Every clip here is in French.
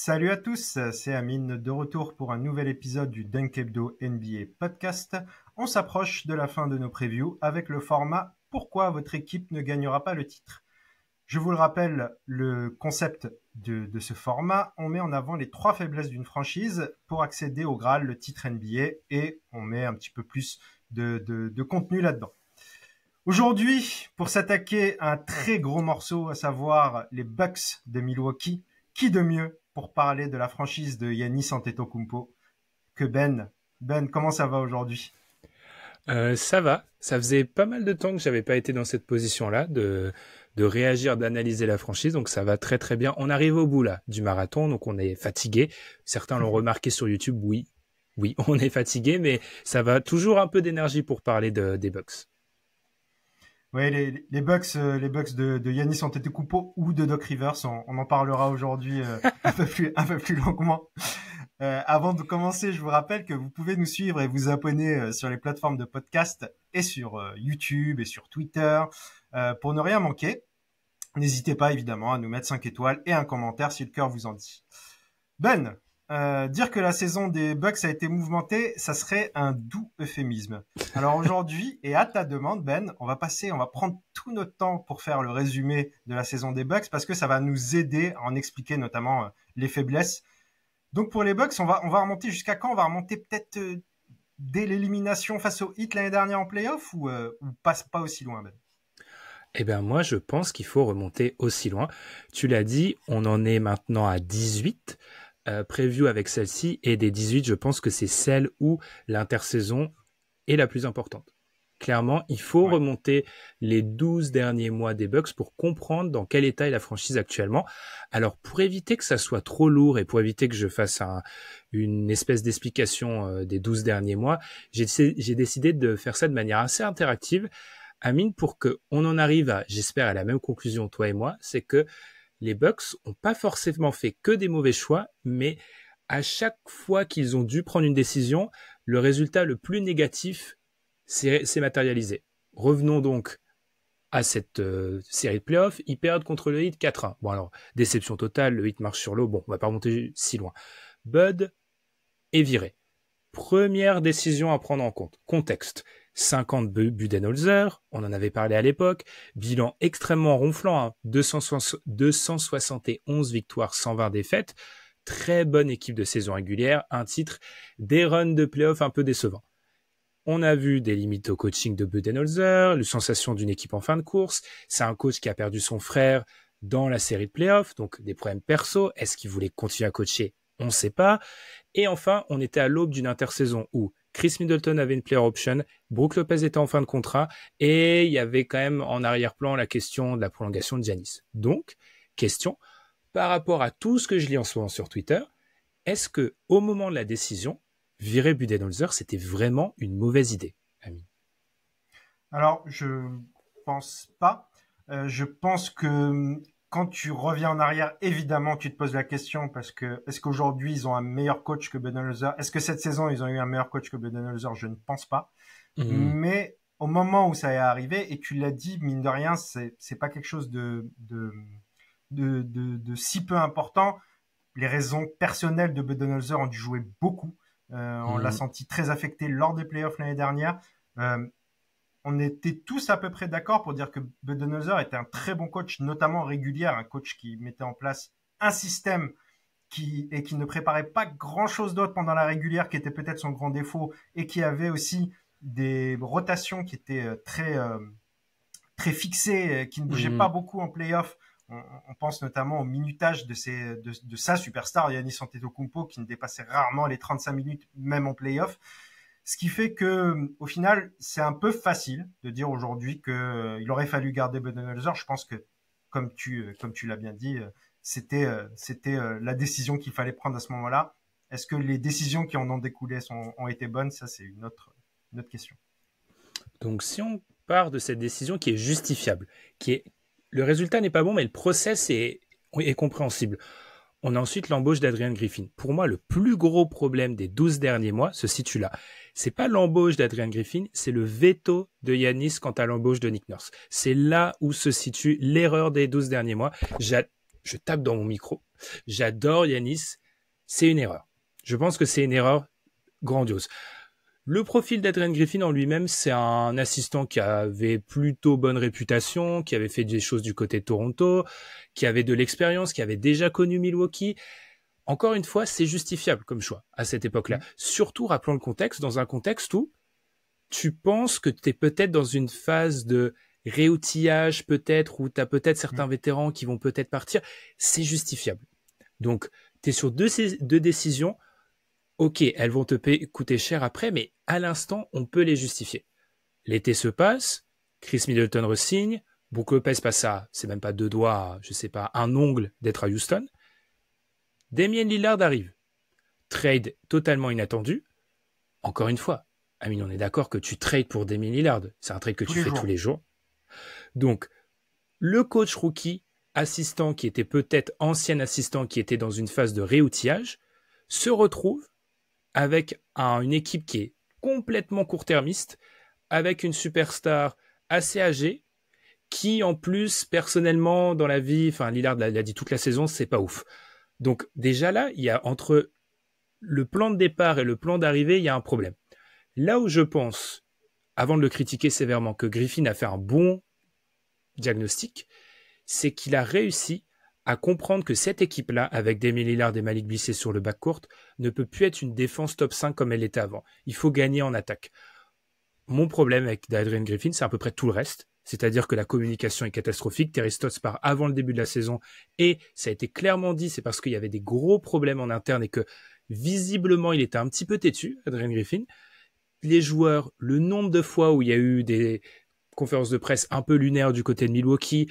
Salut à tous, c'est Amine de retour pour un nouvel épisode du Dunk Hebdo NBA Podcast. On s'approche de la fin de nos previews avec le format Pourquoi votre équipe ne gagnera pas le titre. Je vous le rappelle, le concept de ce format, on met en avant les 3 faiblesses d'une franchise pour accéder au Graal, le titre NBA, et on met un petit peu plus de contenu là-dedans. Aujourd'hui, pour s'attaquer à un très gros morceau, à savoir les Bucks de Milwaukee, qui de mieux pour parler de la franchise de Giannis Antetokounmpo que Ben. Ben, comment ça va aujourd'hui? Ça va. Ça faisait pas mal de temps que j'avais pas été dans cette position-là, de réagir, d'analyser la franchise. Donc ça va très très bien. On arrive au bout là du marathon, donc on est fatigué. Certains l'ont remarqué sur YouTube. Oui, on est fatigué, mais ça va toujours un peu d'énergie pour parler des Bucks. Oui, les Bucks de Giannis Antetokounmpo ou de Doc Rivers, on en parlera aujourd'hui un peu plus longuement. Avant de commencer, je vous rappelle que vous pouvez nous suivre et vous abonner sur les plateformes de podcast et sur YouTube et sur Twitter pour ne rien manquer. N'hésitez pas évidemment à nous mettre 5 étoiles et un commentaire si le cœur vous en dit. Ben, dire que la saison des Bucks a été mouvementée, ça serait un doux euphémisme. Alors aujourd'hui, et à ta demande, Ben, on va prendre tout notre temps pour faire le résumé de la saison des Bucks parce que ça va nous aider à en expliquer notamment les faiblesses. Donc pour les Bucks, on va remonter jusqu'à quand? On va remonter peut-être dès l'élimination face au Heat l'année dernière en playoff ou pas aussi loin, Ben? Eh bien moi, je pense qu'il faut remonter aussi loin. Tu l'as dit, on en est maintenant à 18. Preview avec celle-ci, et des 18, je pense que c'est celle où l'intersaison est la plus importante. Clairement, il faut remonter les 12 derniers mois des Bucks pour comprendre dans quel état est la franchise actuellement. Alors, pour éviter que ça soit trop lourd et pour éviter que je fasse une espèce d'explication des 12 derniers mois, j'ai décidé de faire ça de manière assez interactive, Amine, pour qu'on en arrive à, j'espère, à la même conclusion, toi et moi, c'est que les Bucks ont pas forcément fait que des mauvais choix, mais à chaque fois qu'ils ont dû prendre une décision, le résultat le plus négatif s'est matérialisé. Revenons donc à cette série de playoffs. Ils perdent contre le Heat 4-1. Bon alors, déception totale, le Heat marche sur l'eau. Bon, on va pas remonter si loin. Bud est viré. Première décision à prendre en compte. Contexte. 50 Budenholzer, on en avait parlé à l'époque, bilan extrêmement ronflant, 271 victoires, 120 défaites, très bonne équipe de saison régulière, un titre, des runs de playoff un peu décevants. On a vu des limites au coaching de Budenholzer, la sensation d'une équipe en fin de course, c'est un coach qui a perdu son frère dans la série de playoffs, donc des problèmes perso, est-ce qu'il voulait continuer à coacher? On ne sait pas. Et enfin, on était à l'aube d'une intersaison où Chris Middleton avait une player option, Brook Lopez était en fin de contrat, et il y avait quand même en arrière-plan la question de la prolongation de Giannis. Donc, question, par rapport à tout ce que je lis en ce moment sur Twitter, est-ce que au moment de la décision, virer Budenholzer, c'était vraiment une mauvaise idée, Ami? Alors, je pense pas. Je pense que quand tu reviens en arrière, évidemment, tu te poses la question parce que est-ce qu'aujourd'hui ils ont un meilleur coach que Budenholzer? Est-ce que cette saison ils ont eu un meilleur coach que Budenholzer? Je ne pense pas. Mais au moment où ça est arrivé, et tu l'as dit, mine de rien, c'est pas quelque chose de si peu important. Les raisons personnelles de Budenholzer ont dû jouer beaucoup. On l'a senti très affecté lors des playoffs l'année dernière. On était tous à peu près d'accord pour dire que Budenholzer était un très bon coach, notamment régulière, un coach qui mettait en place un système qui ne préparait pas grand-chose d'autre pendant la régulière, qui était peut-être son grand défaut, et qui avait aussi des rotations qui étaient très fixées, qui ne bougeaient pas beaucoup en playoff. On pense notamment au minutage de sa superstar, Giannis Antetokounmpo, qui ne dépassait rarement les 35 minutes, même en playoff. Ce qui fait que, au final, c'est un peu facile de dire aujourd'hui qu'il aurait fallu garder Budenholzer. Je pense que, comme tu l'as bien dit, c'était la décision qu'il fallait prendre à ce moment-là. Est-ce que les décisions qui en ont découlé ont été bonnes? Ça, c'est une autre question. Donc, si on part de cette décision qui est justifiable, le résultat n'est pas bon, mais le process est compréhensible. On a ensuite l'embauche d'Adrian Griffin. Pour moi, le plus gros problème des 12 derniers mois se situe là. C'est pas l'embauche d'Adrian Griffin, c'est le veto de Giannis quant à l'embauche de Nick Nurse. C'est là où se situe l'erreur des 12 derniers mois. je tape dans mon micro. J'adore Giannis. C'est une erreur. Je pense que c'est une erreur grandiose. Le profil d'Adrian Griffin en lui-même, c'est un assistant qui avait plutôt bonne réputation, qui avait fait des choses du côté de Toronto, qui avait de l'expérience, qui avait déjà connu Milwaukee. Encore une fois, c'est justifiable comme choix à cette époque-là. Surtout, rappelons le contexte, dans un contexte où tu penses que tu es peut-être dans une phase de réoutillage, peut-être, où tu as peut-être certains vétérans qui vont peut-être partir. C'est justifiable. Donc, tu es sur deux décisions. Ok, elles vont te coûter cher après, mais à l'instant, on peut les justifier. L'été se passe, Chris Middleton re-signe, Brook Lopez passe à, c'est même pas deux doigts, je sais pas, un ongle d'être à Houston. Damian Lillard arrive. Trade totalement inattendu. Encore une fois, Amine, on est d'accord que tu trades pour Damian Lillard. C'est un trade que tu fais tous les jours. Donc, le coach rookie, assistant qui était peut-être ancien assistant qui était dans une phase de réoutillage, se retrouve avec une équipe qui est complètement court-termiste, avec une superstar assez âgée, qui en plus, personnellement, dans la vie, enfin Lillard l'a dit toute la saison, c'est pas ouf. Donc déjà là, il y a entre le plan de départ et le plan d'arrivée, il y a un problème. Là où je pense, avant de le critiquer sévèrement, que Griffin a fait un bon diagnostic, c'est qu'il a réussi à comprendre que cette équipe-là, avec Damian Lillard et Malik Beasley sur le backcourt, ne peut plus être une défense top 5 comme elle était avant. Il faut gagner en attaque. Mon problème avec Adrian Griffin, c'est à peu près tout le reste. C'est-à-dire que la communication est catastrophique. Terry Stotts part avant le début de la saison et ça a été clairement dit, c'est parce qu'il y avait des gros problèmes en interne et que visiblement il était un petit peu têtu, Adrian Griffin. Les joueurs, le nombre de fois où il y a eu des conférences de presse un peu lunaires du côté de Milwaukee.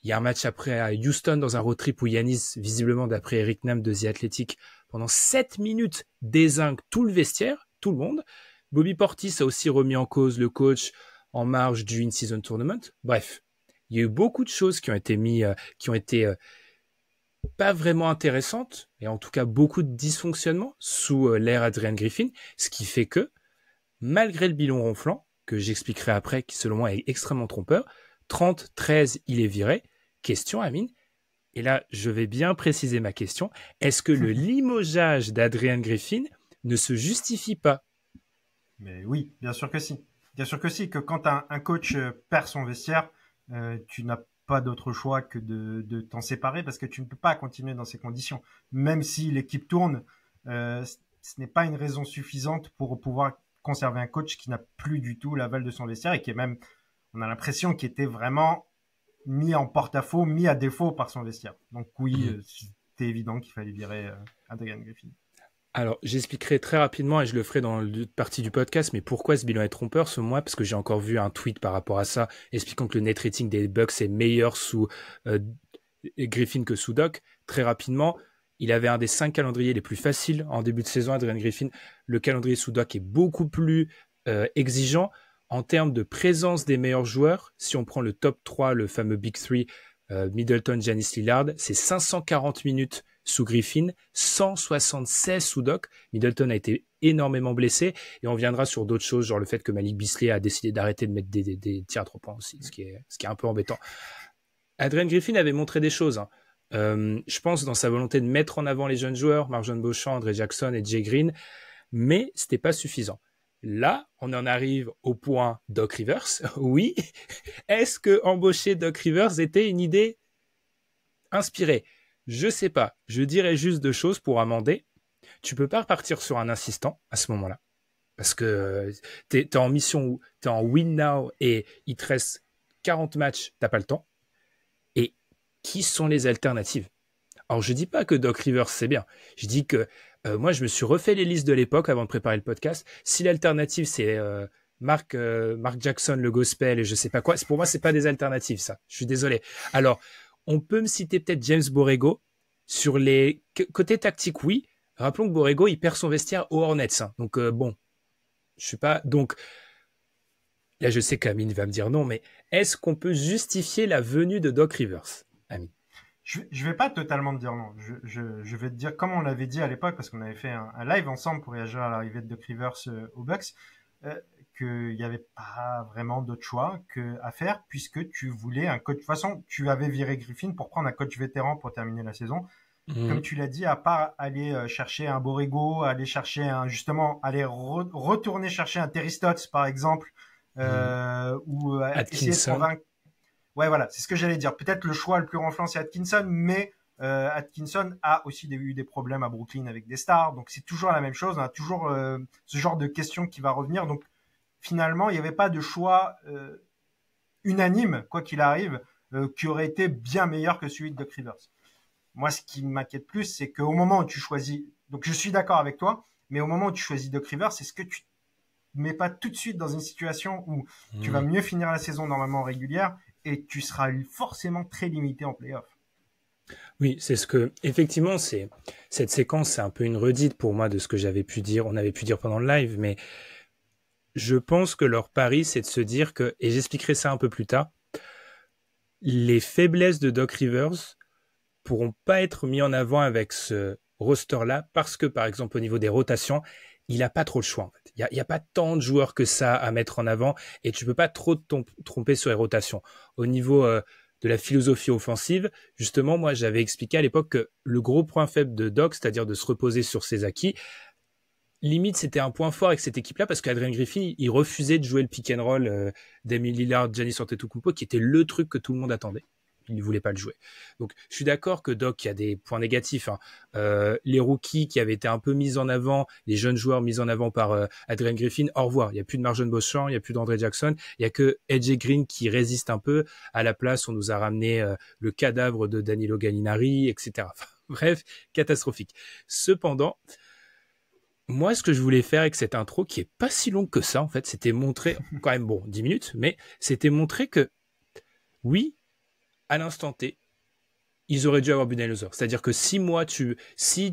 Il y a un match après à Houston dans un road trip où Giannis, visiblement d'après Eric Nam de The Athletic, pendant 7 minutes dézingue tout le vestiaire, tout le monde. Bobby Portis a aussi remis en cause le coach en marge du In-Season Tournament. Bref, il y a eu beaucoup de choses qui ont été pas vraiment intéressantes, et en tout cas beaucoup de dysfonctionnements sous l'ère Adrian Griffin, ce qui fait que, malgré le bilan ronflant, que j'expliquerai après, qui selon moi est extrêmement trompeur, 30-13, il est viré. Question, Amine. Et là, je vais bien préciser ma question. Est-ce que le limogeage d'Adrian Griffin ne se justifie pas? Mais oui, bien sûr que si. Bien sûr que si, que quand un coach perd son vestiaire, tu n'as pas d'autre choix que de t'en séparer parce que tu ne peux pas continuer dans ces conditions. Même si l'équipe tourne, ce n'est pas une raison suffisante pour pouvoir conserver un coach qui n'a plus du tout l'aval de son vestiaire et qui est même, on a l'impression qu'il était vraiment mis en porte-à-faux, mis à défaut par son vestiaire. Donc oui, c'était évident qu'il fallait virer Adrian Griffin. Alors, j'expliquerai très rapidement, et je le ferai dans la partie du podcast, mais pourquoi ce bilan est trompeur, selon moi, parce que j'ai encore vu un tweet par rapport à ça, expliquant que le net rating des Bucks est meilleur sous Griffin que sous Doc. Très rapidement, il avait un des 5 calendriers les plus faciles en début de saison, Adrian Griffin. Le calendrier sous Doc est beaucoup plus exigeant en termes de présence des meilleurs joueurs. Si on prend le top 3, le fameux Big 3, Middleton, Giannis, Lillard, c'est 540 minutes sous Griffin, 176 sous Doc. Middleton a été énormément blessé et on viendra sur d'autres choses, genre le fait que Malik Beasley a décidé d'arrêter de mettre des tirs à 3 points aussi, ce qui est un peu embêtant. Adrian Griffin avait montré des choses. Je pense dans sa volonté de mettre en avant les jeunes joueurs, Marjon Beauchamp, André Jackson et Jay Green, mais c'était pas suffisant. Là, on en arrive au point Doc Rivers. Oui, est-ce que embaucher Doc Rivers était une idée inspirée? Je sais pas. Je dirais juste deux choses pour amender. Tu peux pas repartir sur un assistant à ce moment-là. Parce que t'es en mission, t'es en win now et il te reste 40 matchs, t'as pas le temps. Et qui sont les alternatives? Alors, je dis pas que Doc Rivers, c'est bien. Je dis que moi, je me suis refait les listes de l'époque avant de préparer le podcast. Si l'alternative, c'est Mark Jackson, le gospel et je sais pas quoi, pour moi, c'est pas des alternatives, ça. Je suis désolé. Alors, on peut me citer peut-être James Borrego. Sur les côtés tactiques, oui. Rappelons que Borrego, il perd son vestiaire aux Hornets. Hein. Donc, bon, je suis pas... Donc, là, je sais qu'Amine va me dire non, mais est-ce qu'on peut justifier la venue de Doc Rivers, Amine? Je vais pas totalement te dire non. Je vais te dire, comme on l'avait dit à l'époque, parce qu'on avait fait un live ensemble pour réagir à l'arrivée de Doc Rivers aux Bucks, qu'il n'y avait pas vraiment d'autre choix à faire puisque tu voulais un coach. De toute façon, tu avais viré Griffin pour prendre un coach vétéran pour terminer la saison. Comme tu l'as dit, à part aller chercher un Borrego, aller chercher retourner chercher un Terry Stotts, par exemple, ou essayer de convaincre. Ouais, voilà, c'est ce que j'allais dire. Peut-être le choix le plus ronflant, c'est Atkinson, mais Atkinson a aussi eu des problèmes à Brooklyn avec des stars, donc c'est toujours la même chose. On a toujours ce genre de question qui va revenir. Donc finalement, il n'y avait pas de choix unanime, quoi qu'il arrive, qui aurait été bien meilleur que celui de Doc Rivers. Moi, ce qui m'inquiète plus, c'est qu'au moment où tu choisis, donc je suis d'accord avec toi, mais au moment où tu choisis Doc Rivers, c'est ce que tu ne mets pas tout de suite dans une situation où tu vas mieux finir la saison normalement régulière et tu seras forcément très limité en play-off. Oui, c'est ce que, effectivement, cette séquence, c'est un peu une redite pour moi de ce que on avait pu dire pendant le live, mais je pense que leur pari, c'est de se dire que, et j'expliquerai ça un peu plus tard, les faiblesses de Doc Rivers pourront pas être mis en avant avec ce roster-là parce que, par exemple, au niveau des rotations, il a pas trop le choix, en fait. Il y a pas tant de joueurs que ça à mettre en avant et tu peux pas trop te tromper sur les rotations. Au niveau de la philosophie offensive, justement, moi, j'avais expliqué à l'époque que le gros point faible de Doc, c'est-à-dire de se reposer sur ses acquis, limite, c'était un point fort avec cette équipe-là parce qu'Adrian Griffin, il refusait de jouer le pick and roll d'Emile Lillard, Giannis Antetokounmpo, qui était le truc que tout le monde attendait. Il ne voulait pas le jouer. Donc, je suis d'accord que Doc, il y a des points négatifs. Les rookies qui avaient été un peu mis en avant, les jeunes joueurs mis en avant par Adrian Griffin, au revoir. Il n'y a plus de Marjon Beauchamp, il n'y a plus d'André Jackson. Il n'y a que AJ Green qui résiste un peu. À la place, on nous a ramené le cadavre de Danilo Gallinari, etc. Enfin, bref, catastrophique. Cependant, moi, ce que je voulais faire avec cette intro, qui est pas si longue que ça, en fait, c'était montrer, quand même, 10 minutes, mais c'était montrer que, oui, à l'instant T, ils auraient dû avoir Budenholzer. C'est-à-dire que si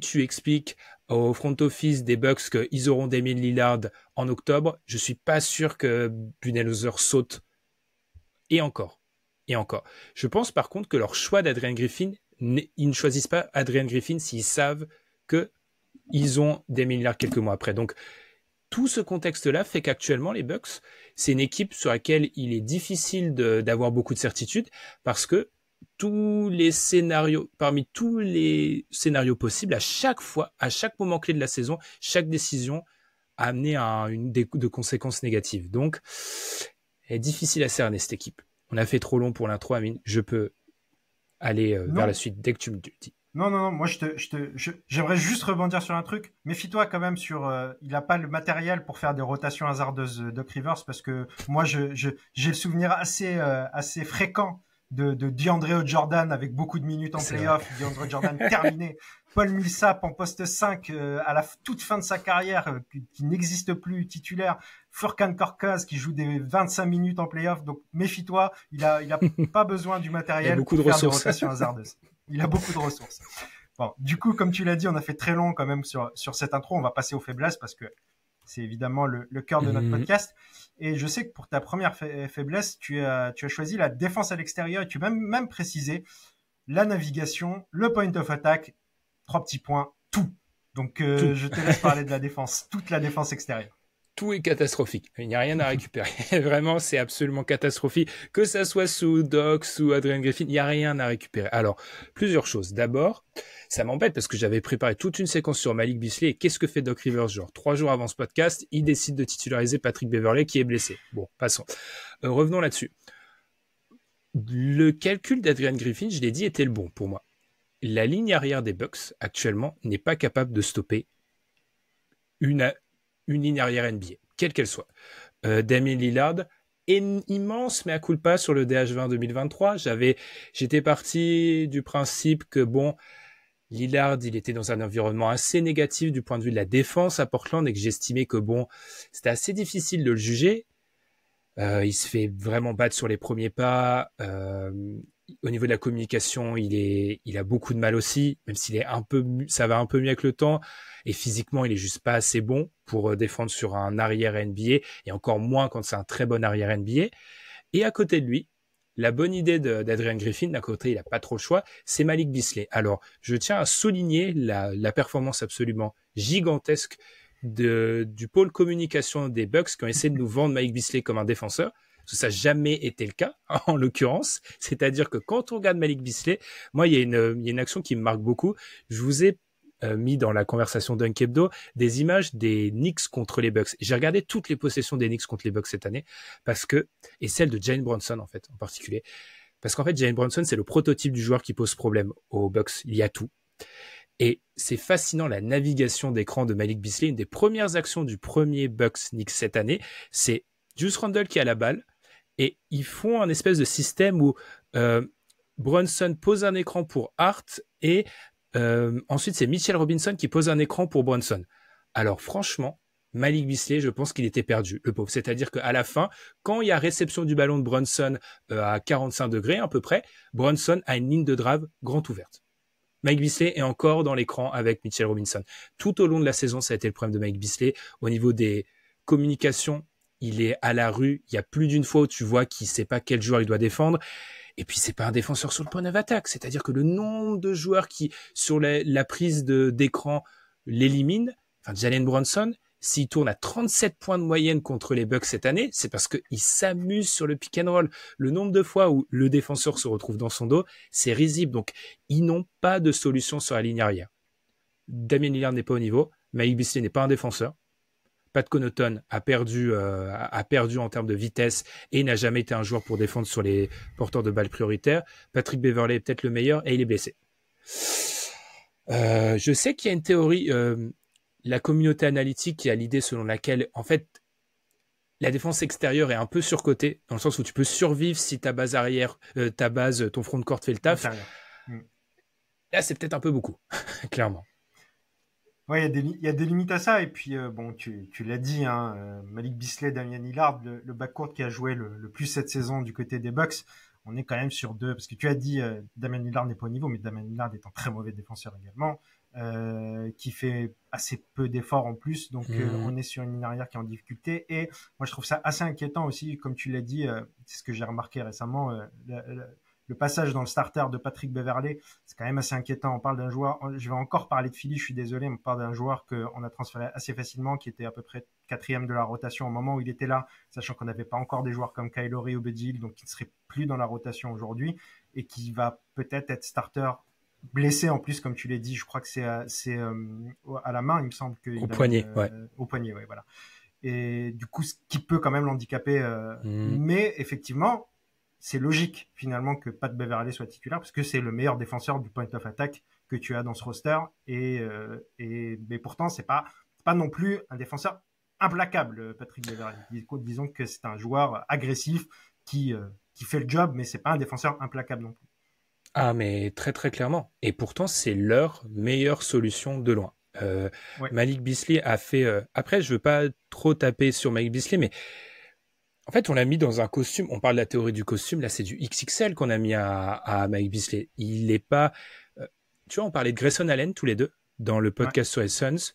tu expliques au front office des Bucks qu'ils auront Damian Lillard en octobre, je suis pas sûr que Budenholzer saute. Et encore. Je pense par contre que leur choix d'Adrian Griffin, ils ne choisissent pas Adrian Griffin s'ils savent que ils ont Damian Lillard quelques mois après. Donc, tout ce contexte-là fait qu'actuellement, les Bucks, c'est une équipe sur laquelle il est difficile d'avoir beaucoup de certitude parce que parmi tous les scénarios possibles, à chaque moment clé de la saison, chaque décision a amené à de conséquences négatives. Donc, elle est difficile à cerner, cette équipe. On a fait trop long pour l'intro, Amine. Je peux aller vers la suite dès que tu me dis. Non, moi j'aimerais juste rebondir sur un truc. Méfie-toi quand même il n'a pas le matériel pour faire des rotations hasardeuses Doc Rivers parce que moi j'ai le souvenir assez fréquent de DeAndre Jordan avec beaucoup de minutes en playoff, DeAndre Jordan terminé, Paul Millsap en poste 5 à la toute fin de sa carrière qui n'existe plus titulaire, Furkan Korkmaz qui joue des 25 minutes en playoff, donc méfie-toi, il a pas besoin du matériel pour faire des rotations hasardeuses. Il a beaucoup de ressources. Bon, du coup, comme tu l'as dit, on a fait très long quand même sur cette intro. On va passer aux faiblesses parce que c'est évidemment le cœur de notre podcast. Et je sais que pour ta première faiblesse, tu as choisi la défense à l'extérieur et tu as même précisé la navigation, le point of attack, 3 petits points, tout. Donc, je te laisse parler de la défense, toute la défense extérieure. Tout est catastrophique. Il n'y a rien à récupérer. Vraiment, c'est absolument catastrophique. Que ça soit sous Doc, sous Adrian Griffin, il n'y a rien à récupérer. Alors, plusieurs choses. D'abord, ça m'embête parce que j'avais préparé toute une séquence sur Malik Beasley. Et qu'est-ce que fait Doc Rivers? 3 jours avant ce podcast, il décide de titulariser Patrick Beverley qui est blessé. Bon, passons. Revenons là-dessus. Le calcul d'Adrian Griffin, je l'ai dit, était le bon pour moi. La ligne arrière des Bucks, actuellement, n'est pas capable de stopper une ligne arrière NBA, quelle qu'elle soit. Damian Lillard, immense mea culpa sur le DH20 2023. J'étais parti du principe que Lillard, il était dans un environnement assez négatif du point de vue de la défense à Portland et que j'estimais que c'était assez difficile de le juger. Il se fait vraiment battre sur les premiers pas. Au niveau de la communication, il a beaucoup de mal aussi, même s'il ça va un peu mieux avec le temps. Et physiquement, il est juste pas assez bon pour défendre sur un arrière NBA et encore moins quand c'est un très bon arrière NBA. Et à côté de lui, la bonne idée d'Adrian Griffin, d'un côté, il a pas trop le choix, c'est Malik Beasley. Alors, je tiens à souligner la performance absolument gigantesque du pôle communication des Bucks qui ont essayé de nous vendre Malik Beasley comme un défenseur. Parce que ça n'a jamais été le cas, en l'occurrence. C'est-à-dire que quand on regarde Malik Beasley, moi, il y a une action qui me marque beaucoup. Je vous ai mis dans la conversation Dunk Hebdo des images des Knicks contre les Bucks. J'ai regardé toutes les possessions des Knicks contre les Bucks cette année, et celle de Jalen Brunson, en fait, en particulier. Parce qu'en fait, Jalen Brunson, c'est le prototype du joueur qui pose problème aux Bucks. Il y a tout. Et c'est fascinant, la navigation d'écran de Malik Beasley. Une des premières actions du premier Bucks Knicks cette année, c'est Julius Randle qui a la balle, et ils font un espèce de système où Brunson pose un écran pour Hart, et ensuite c'est Mitchell Robinson qui pose un écran pour Brunson. Alors franchement, Malik Beasley, je pense qu'il était perdu, le pauvre. C'est-à-dire qu'à la fin, quand il y a réception du ballon de Brunson à 45 degrés à peu près, Brunson a une ligne de drive grande ouverte. Mike Beasley est encore dans l'écran avec Mitchell Robinson. Tout au long de la saison, ça a été le problème de Mike Beasley. Au niveau des communications, il est à la rue. Il y a plus d'une fois où tu vois qu'il sait pas quel joueur il doit défendre. Et puis, c'est pas un défenseur sur le point of attack. C'est-à-dire que le nombre de joueurs qui, sur la prise d'écran, l'éliminent, enfin, Jalen Brunson, s'il tourne à 37 points de moyenne contre les Bucks cette année, c'est parce qu'il s'amuse sur le pick and roll. Le nombre de fois où le défenseur se retrouve dans son dos, c'est risible. Donc, ils n'ont pas de solution sur la ligne arrière. Damian Lillard n'est pas au niveau. Malik Beasley n'est pas un défenseur. Pat Connaughton a perdu en termes de vitesse et n'a jamais été un joueur pour défendre sur les porteurs de balles prioritaires. Patrick Beverley est peut-être le meilleur et il est blessé. Je sais qu'il y a une théorie... la communauté analytique qui a l'idée selon laquelle, en fait, la défense extérieure est un peu surcotée, dans le sens où tu peux survivre si ta base arrière, ton front de court fait le taf. Là, c'est peut-être un peu beaucoup, clairement. Ouais, il y a des limites à ça. Et puis, bon, tu l'as dit, Malik Beasley, Damian Lillard, le backcourt qui a joué le plus cette saison du côté des Bucks, on est quand même sur deux. Parce que tu as dit, Damian Lillard n'est pas au niveau, mais Damian Lillard est un très mauvais défenseur également. Qui fait assez peu d'efforts en plus, donc on est sur une ligne arrière qui est en difficulté, et moi je trouve ça assez inquiétant aussi, comme tu l'as dit, c'est ce que j'ai remarqué récemment, le passage dans le starter de Patrick Beverley, c'est quand même assez inquiétant. On parle d'un joueur, je vais encore parler de Philly, je suis désolé, on parle d'un joueur qu'on a transféré assez facilement, qui était à peu près 4e de la rotation au moment où il était là, sachant qu'on n'avait pas encore des joueurs comme Kyle Lowry ou Buddy Hield, donc qui ne serait plus dans la rotation aujourd'hui, et qui va peut-être être starter blessé en plus, comme tu l'as dit. Je crois que c'est à la main, il me semble que au poignet, ouais. Au poignet, ouais, voilà. Et du coup, ce qui peut quand même l'handicaper. Mais effectivement, c'est logique finalement que Pat Beverley soit titulaire, parce que c'est le meilleur défenseur du point of attack que tu as dans ce roster. Mais pourtant, c'est pas non plus un défenseur implacable, Patrick Beverley. Disons que c'est un joueur agressif qui fait le job, mais c'est pas un défenseur implacable non plus. Ah, mais très très clairement. Et pourtant, c'est leur meilleure solution de loin. Ouais. Malik Beasley a fait... Après, je veux pas trop taper sur Malik Beasley, mais en fait, on l'a mis dans un costume. On parle de la théorie du costume. Là, c'est du XXL qu'on a mis à Malik Beasley. Il n'est pas... Tu vois, on parlait de Grayson Allen tous les deux dans le podcast sur les Suns.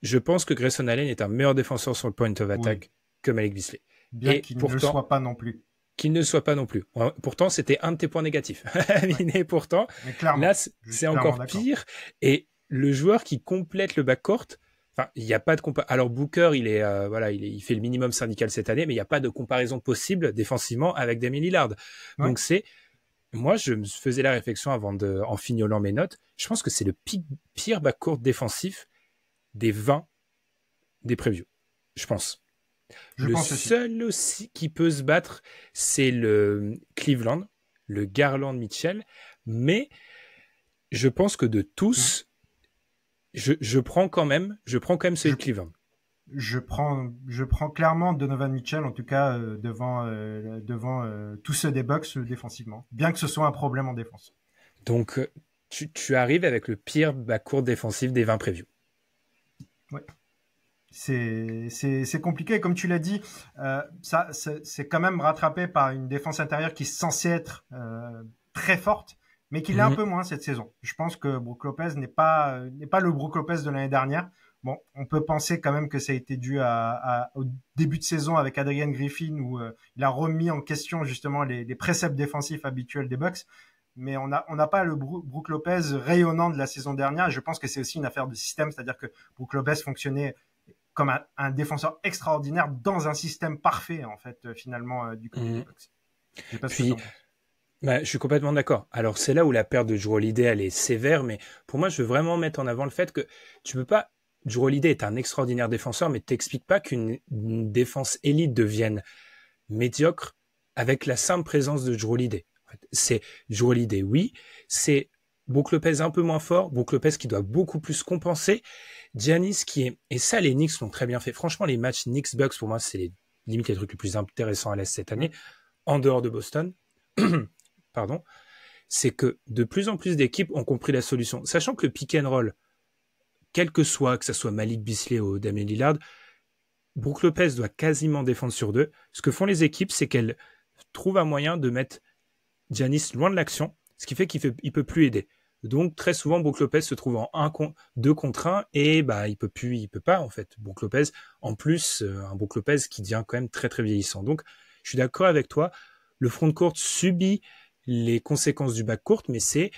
Je pense que Grayson Allen est un meilleur défenseur sur le point of attack que Malik Beasley. Bien qu'il ne le soit pas non plus. Qu'il ne soit pas non plus. Pourtant, c'était un de tes points négatifs. Mais pourtant, là, c'est encore pire. Et le joueur qui complète le backcourt, enfin, il n'y a pas de Alors Booker, il fait le minimum syndical cette année, mais il n'y a pas de comparaison possible défensivement avec Damian Lillard. Ouais. Donc moi, je me faisais la réflexion en fignolant mes notes. Je pense que c'est le pire backcourt défensif des 20 des previews. Je pense. Le seul aussi qui peut se battre, c'est le Cleveland, le Garland Mitchell, mais je pense que de tous, je prends quand même celui de Cleveland. Je prends clairement Donovan Mitchell, en tout cas devant tous ceux des Bucks défensivement, bien que ce soit un problème en défense. Donc tu arrives avec le pire backcourt défensif des 20 previews. Ouais. C'est compliqué, comme tu l'as dit, c'est quand même rattrapé par une défense intérieure qui est censée être très forte, mais qui l'est un peu moins cette saison. Je pense que Brook Lopez n'est pas le Brook Lopez de l'année dernière. Bon, on peut penser quand même que ça a été dû au début de saison avec Adrian Griffin, où il a remis en question justement les préceptes défensifs habituels des Bucks. Mais on n'a pas le Brook Lopez rayonnant de la saison dernière. Je pense que c'est aussi une affaire de système, c'est-à-dire que Brook Lopez fonctionnait comme un défenseur extraordinaire dans un système parfait, en fait, finalement, du côté des Bucks. Je sais pas ce que t'en penses. Bah, je suis complètement d'accord. Alors, c'est là où la perte de Jrue Holiday, elle est sévère, mais pour moi, je veux vraiment mettre en avant le fait que tu peux pas. Jrue Holiday est un extraordinaire défenseur, mais t'expliques pas qu'une défense élite devienne médiocre avec la simple présence de Jrue Holiday. En fait, c'est Jrue Holiday, oui. C'est Brook Lopez un peu moins fort. Brook Lopez qui doit beaucoup plus compenser. Giannis qui est. Et ça, les Knicks l'ont très bien fait. Franchement, les matchs Knicks-Bucks, pour moi, c'est limite les trucs les plus intéressants à l'Est cette année, en dehors de Boston. Pardon, c'est que de plus en plus d'équipes ont compris la solution. Sachant que le pick and roll, quel que ça soit Malik Beasley ou Damian Lillard, Brook Lopez doit quasiment défendre sur deux. Ce que font les équipes, c'est qu'elles trouvent un moyen de mettre Giannis loin de l'action, ce qui fait qu'il peut plus aider. Donc très souvent, Brook Lopez se trouve en 2 contre 1 et il peut pas en fait. Brook Lopez, en plus, un Brook Lopez qui devient quand même très très vieillissant. Donc je suis d'accord avec toi, le front court subit les conséquences du backcourt, mais j'ai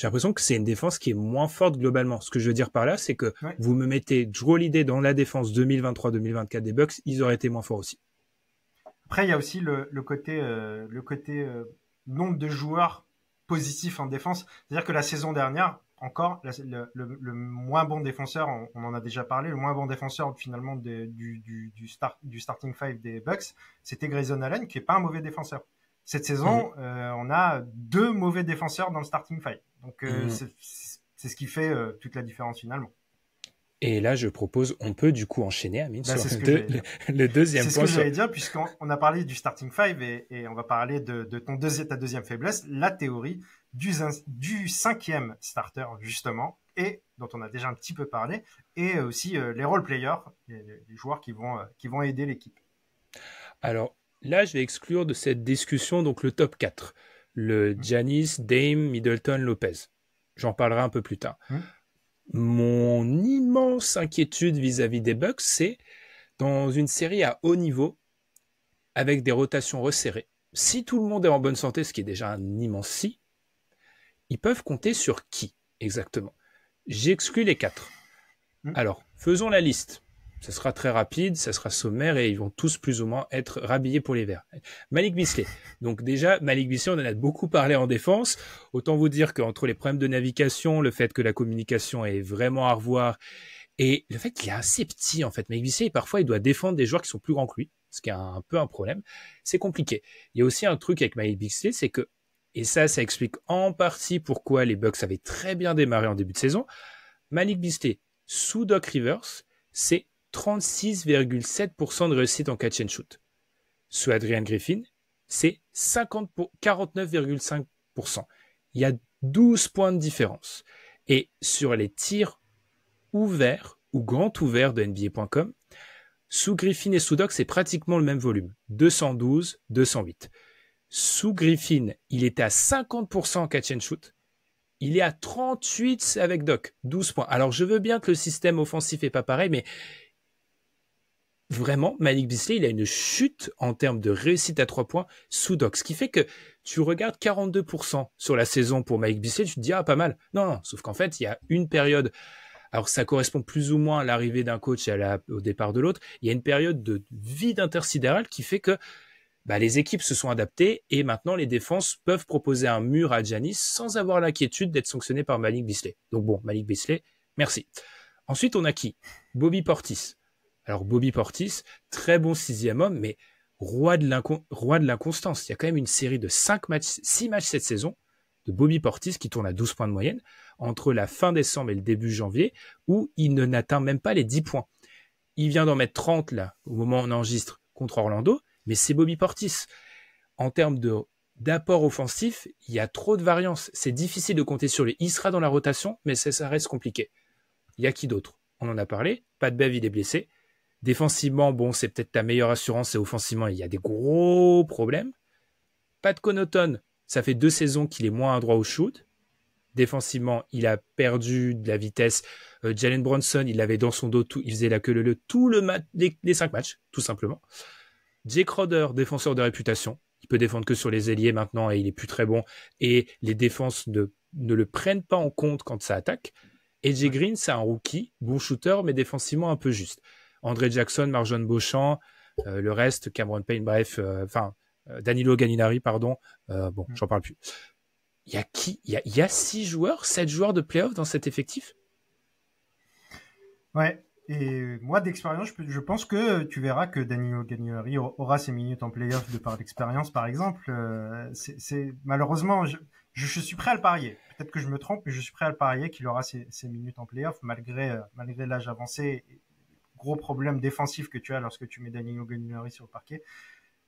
l'impression que c'est une défense qui est moins forte globalement. Ce que je veux dire par là, c'est que vous me mettez Jrue Holiday dans la défense 2023-2024 des Bucks, ils auraient été moins forts aussi. Après, il y a aussi le côté nombre de joueurs positifs en défense. C'est-à-dire que la saison dernière, encore, le moins bon défenseur, on en a déjà parlé, le moins bon défenseur finalement du starting five des Bucks, c'était Grayson Allen, qui est pas un mauvais défenseur. Cette saison, on a 2 mauvais défenseurs dans le starting five. Donc, c'est ce qui fait toute la différence finalement. Et là, je propose, on peut du coup enchaîner, Amine, sur le deuxième point. C'est ce que j'allais dire, puisqu'on a parlé du starting five et on va parler de ta deuxième faiblesse, la théorie du 5e starter, justement, et dont on a déjà un petit peu parlé, et aussi les role players, les joueurs qui vont aider l'équipe. Alors, là, je vais exclure de cette discussion donc le top 4. Le Giannis, Dame, Middleton, Lopez. J'en parlerai un peu plus tard. Mon immense inquiétude vis-à-vis des Bucks, c'est dans une série à haut niveau, avec des rotations resserrées. Si tout le monde est en bonne santé, ce qui est déjà un immense si, ils peuvent compter sur qui exactement? J'exclus les 4. Alors, faisons la liste. Ça sera très rapide, ça sera sommaire et ils vont tous plus ou moins être rhabillés pour les Verts. Malik Beasley. Donc déjà, Malik Beasley, on en a beaucoup parlé en défense. Autant vous dire qu'entre les problèmes de navigation, le fait que la communication est vraiment à revoir et le fait qu'il est assez petit en fait. Malik Beasley, parfois, il doit défendre des joueurs qui sont plus grands que lui, ce qui est un peu un problème. C'est compliqué. Il y a aussi un truc avec Malik Beasley, c'est que, et ça explique en partie pourquoi les Bucks avaient très bien démarré en début de saison. Malik Beasley, sous Doc Rivers, c'est 36,7% de réussite en catch and shoot. Sous Adrian Griffin, c'est 49,5%. Il y a 12 points de différence. Et sur les tirs ouverts ou grands ouverts de NBA.com, sous Griffin et sous Doc, c'est pratiquement le même volume. 212, 208. Sous Griffin, il était à 50% en catch and shoot. Il est à 38 avec Doc, 12 points. Alors, je veux bien que le système offensif est pas pareil, mais vraiment, Malik Beasley, il a une chute en termes de réussite à 3 points sous Doc. Ce qui fait que tu regardes 42% sur la saison pour Malik Beasley, tu te dis, ah, pas mal. Non, sauf qu'en fait, il y a une période, alors ça correspond plus ou moins à l'arrivée d'un coach et au départ de l'autre, il y a une période de vide intersidéral qui fait que les équipes se sont adaptées et maintenant les défenses peuvent proposer un mur à Giannis sans avoir l'inquiétude d'être sanctionné par Malik Beasley. Donc bon, Malik Beasley, merci. Ensuite, on a qui? Bobby Portis. Alors Bobby Portis, très bon 6e homme, mais roi de l'inconstance. Il y a quand même une série de 6 matchs cette saison de Bobby Portis qui tourne à 12 points de moyenne entre la fin décembre et le début janvier où il n'atteint même pas les 10 points. Il vient d'en mettre 30 là au moment où on enregistre contre Orlando, mais c'est Bobby Portis. En termes d'apport offensif, il y a trop de variance. C'est difficile de compter sur lui. Il sera dans la rotation, mais ça reste compliqué. Il y a qui d'autre? On en a parlé. Pat Bev, il est blessé. Défensivement, bon, c'est peut-être ta meilleure assurance et offensivement, il y a des gros problèmes. Pat Connaughton, ça fait 2 saisons qu'il est moins à droit au shoot. Défensivement, il a perdu de la vitesse. Jalen Brunson, il avait dans son dos, il faisait la queue leu tout les 5 matchs, tout simplement. Jay Crowder, défenseur de réputation. Il peut défendre que sur les ailiers maintenant et il est plus très bon. Et les défenses ne le prennent pas en compte quand ça attaque. AJ Green, c'est un rookie, bon shooter, mais défensivement un peu juste. André Jackson, Marjon Beauchamp, le reste, Cameron Payne, bref, Danilo Gallinari, pardon. J'en parle plus. Il y a qui? Il y a 6 joueurs, 7 joueurs de playoff dans cet effectif? Ouais. Et moi, d'expérience, je pense que tu verras que Danilo Gallinari aura ses minutes en playoff de par l'expérience, par exemple. Malheureusement, je suis prêt à le parier. Peut-être que je me trompe, mais je suis prêt à le parier qu'il aura ses minutes en playoff malgré l'âge avancé. Gros problème défensif que tu as lorsque tu mets Danilo Gallinari sur le parquet.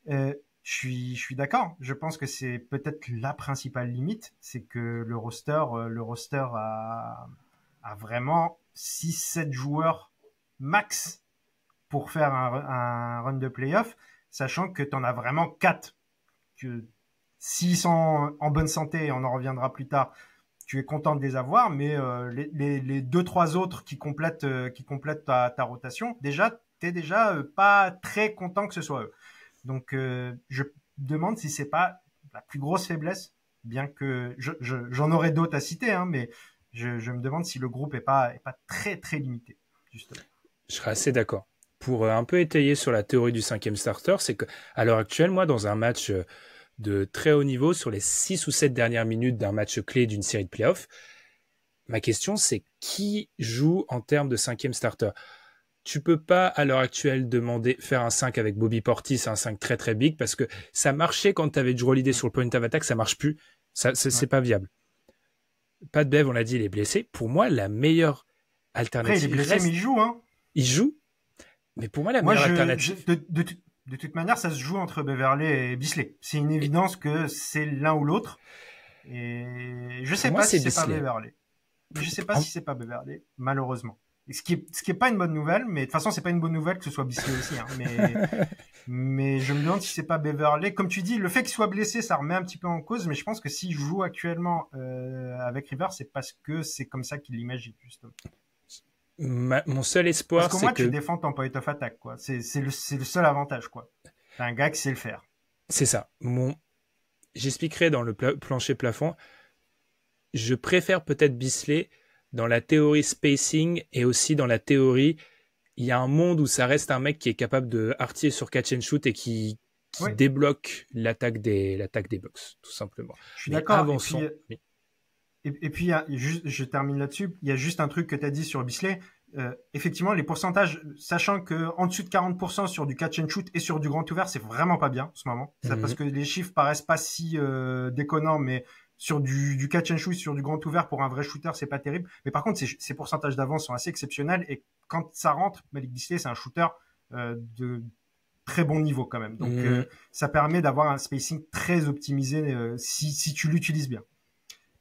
Je suis d'accord. Je pense que c'est peut-être la principale limite, c'est que le roster a vraiment 6-7 joueurs max pour faire un run de playoff, sachant que tu en as vraiment 4. Que s'ils sont en bonne santé, on en reviendra plus tard, tu es content de les avoir, mais les 2-3 autres qui complètent ta rotation, déjà, t'es déjà pas très content que ce soit eux. Donc, je demande si c'est pas la plus grosse faiblesse, bien que j'en aurais d'autres à citer, hein, mais je me demande si le groupe est pas très très limité, justement. Je serais assez d'accord. Pour un peu étayer sur la théorie du 5e starter, c'est qu'à l'heure actuelle, moi, dans un match de très haut niveau, sur les 6 ou 7 dernières minutes d'un match clé d'une série de playoffs, ma question, c'est qui joue en termes de 5e starter? Tu peux pas, à l'heure actuelle, faire un 5 avec Bobby Portis, un 5 très très big, parce que ça marchait quand tu avais Jrue Holiday sur le point of attack, ça marche plus. C'est pas viable. Pat Bev, on l'a dit, il est blessé. Pour moi, la meilleure alternative. Après, il est blessé, mais il joue, hein. Il joue, mais pour moi, la meilleure alternative. De toute manière, ça se joue entre Beverley et Bisley. C'est une évidence que c'est l'un ou l'autre. Et je sais pas si c'est pas Beverley. Je sais pas si c'est pas Beverley, malheureusement. Ce qui est pas une bonne nouvelle, mais de toute façon, c'est pas une bonne nouvelle que ce soit Bisley aussi, hein. Mais je me demande si c'est pas Beverley. Comme tu dis, le fait qu'il soit blessé, ça remet un petit peu en cause, mais je pense que s'il joue actuellement avec Rivers, c'est parce que c'est comme ça qu'il l'imagine, justement. Mon seul espoir, c'est que tu défends ton point of attack, quoi. C'est le seul avantage, quoi. T'as un gars qui sait le faire. C'est ça. J'expliquerai dans le plancher plafond. Je préfère peut-être Bisley dans la théorie spacing et aussi dans la théorie, il y a un monde où ça reste un mec qui est capable de artiller sur catch and shoot et qui débloque l'attaque des Bucks, tout simplement. Je suis d'accord. Et puis, je termine là-dessus. Il y a juste un truc que tu as dit sur Bisley. Effectivement, les pourcentages, sachant que en dessous de 40% sur du catch and shoot et sur du grand ouvert, c'est vraiment pas bien en ce moment. Ça, parce que les chiffres paraissent pas si déconnants, mais sur du catch and shoot, sur du grand ouvert pour un vrai shooter, c'est pas terrible. Mais par contre, ces pourcentages d'avance sont assez exceptionnels et quand ça rentre, Malik Bisley, c'est un shooter de très bon niveau quand même. Donc, ça permet d'avoir un spacing très optimisé si tu l'utilises bien.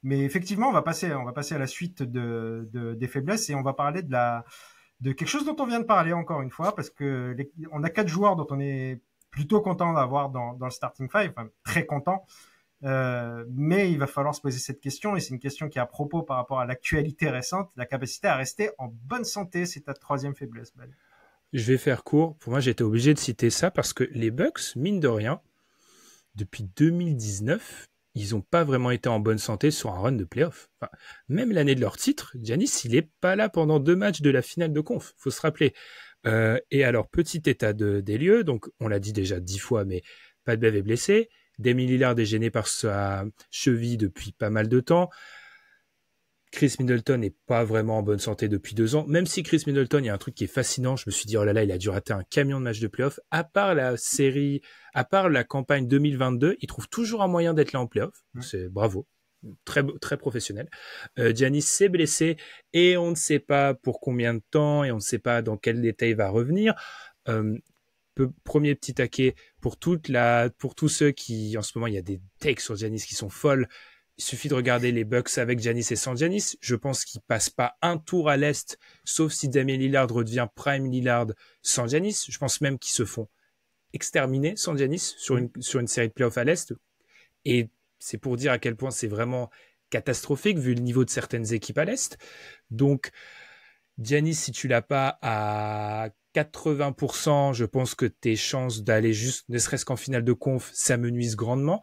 Mais effectivement, on va passer à la suite des faiblesses et on va parler de quelque chose dont on vient de parler encore une fois parce que on a 4 joueurs dont on est plutôt content d'avoir dans le starting five, enfin très content. Mais il va falloir se poser cette question et c'est une question qui est à propos par rapport à l'actualité récente, la capacité à rester en bonne santé, c'est ta 3e faiblesse, Ben. Je vais faire court. Pour moi, j'étais obligé de citer ça parce que les Bucks, mine de rien, depuis 2019, ils n'ont pas vraiment été en bonne santé sur un run de playoff. Enfin, même l'année de leur titre, Giannis, il n'est pas là pendant 2 matchs de la finale de conf, faut se rappeler. Et alors, petit état des lieux, donc on l'a dit déjà 10 fois, mais Pat Bev est blessé, Damian Lillard est gêné par sa cheville depuis pas mal de temps, Chris Middleton n'est pas vraiment en bonne santé depuis 2 ans, même si Chris Middleton, il y a un truc qui est fascinant, je me suis dit, oh là là, il a dû rater un camion de matchs de playoff, à part la campagne 2022, il trouve toujours un moyen d'être là en playoff, c'est bravo, très, très professionnel. Giannis s'est blessé, et on ne sait pas pour combien de temps, et on ne sait pas dans quel détail il va revenir. Premier petit taquet, pour tous ceux qui, en ce moment, il y a des takes sur Giannis qui sont folles. Il suffit de regarder les Bucks avec Giannis et sans Giannis. Je pense qu'ils passent pas un tour à l'Est, sauf si Damian Lillard redevient Prime Lillard sans Giannis. Je pense même qu'ils se font exterminer sans Giannis sur une série de playoffs à l'Est. Et c'est pour dire à quel point c'est vraiment catastrophique vu le niveau de certaines équipes à l'Est. Donc, Giannis, si tu l'as pas à 80%, je pense que tes chances d'aller juste, ne serait-ce qu'en finale de conf, ça me nuise grandement.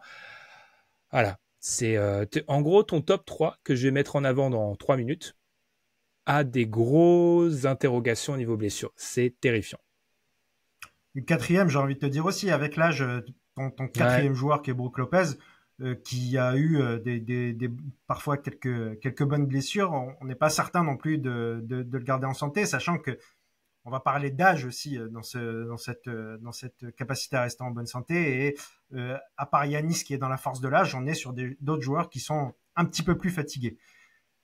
Voilà. C'est en gros ton top 3 que je vais mettre en avant dans 3 minutes. a des grosses interrogations au niveau blessure. C'est terrifiant. Le quatrième, j'ai envie de te dire aussi, avec l'âge, ton quatrième joueur qui est Brook Lopez, qui a eu parfois quelques bonnes blessures, on n'est pas certain non plus de le garder en santé, sachant que on va parler d'âge aussi dans cette capacité à rester en bonne santé. Et à part Giannis qui est dans la force de l'âge, on est sur d'autres joueurs qui sont un petit peu plus fatigués.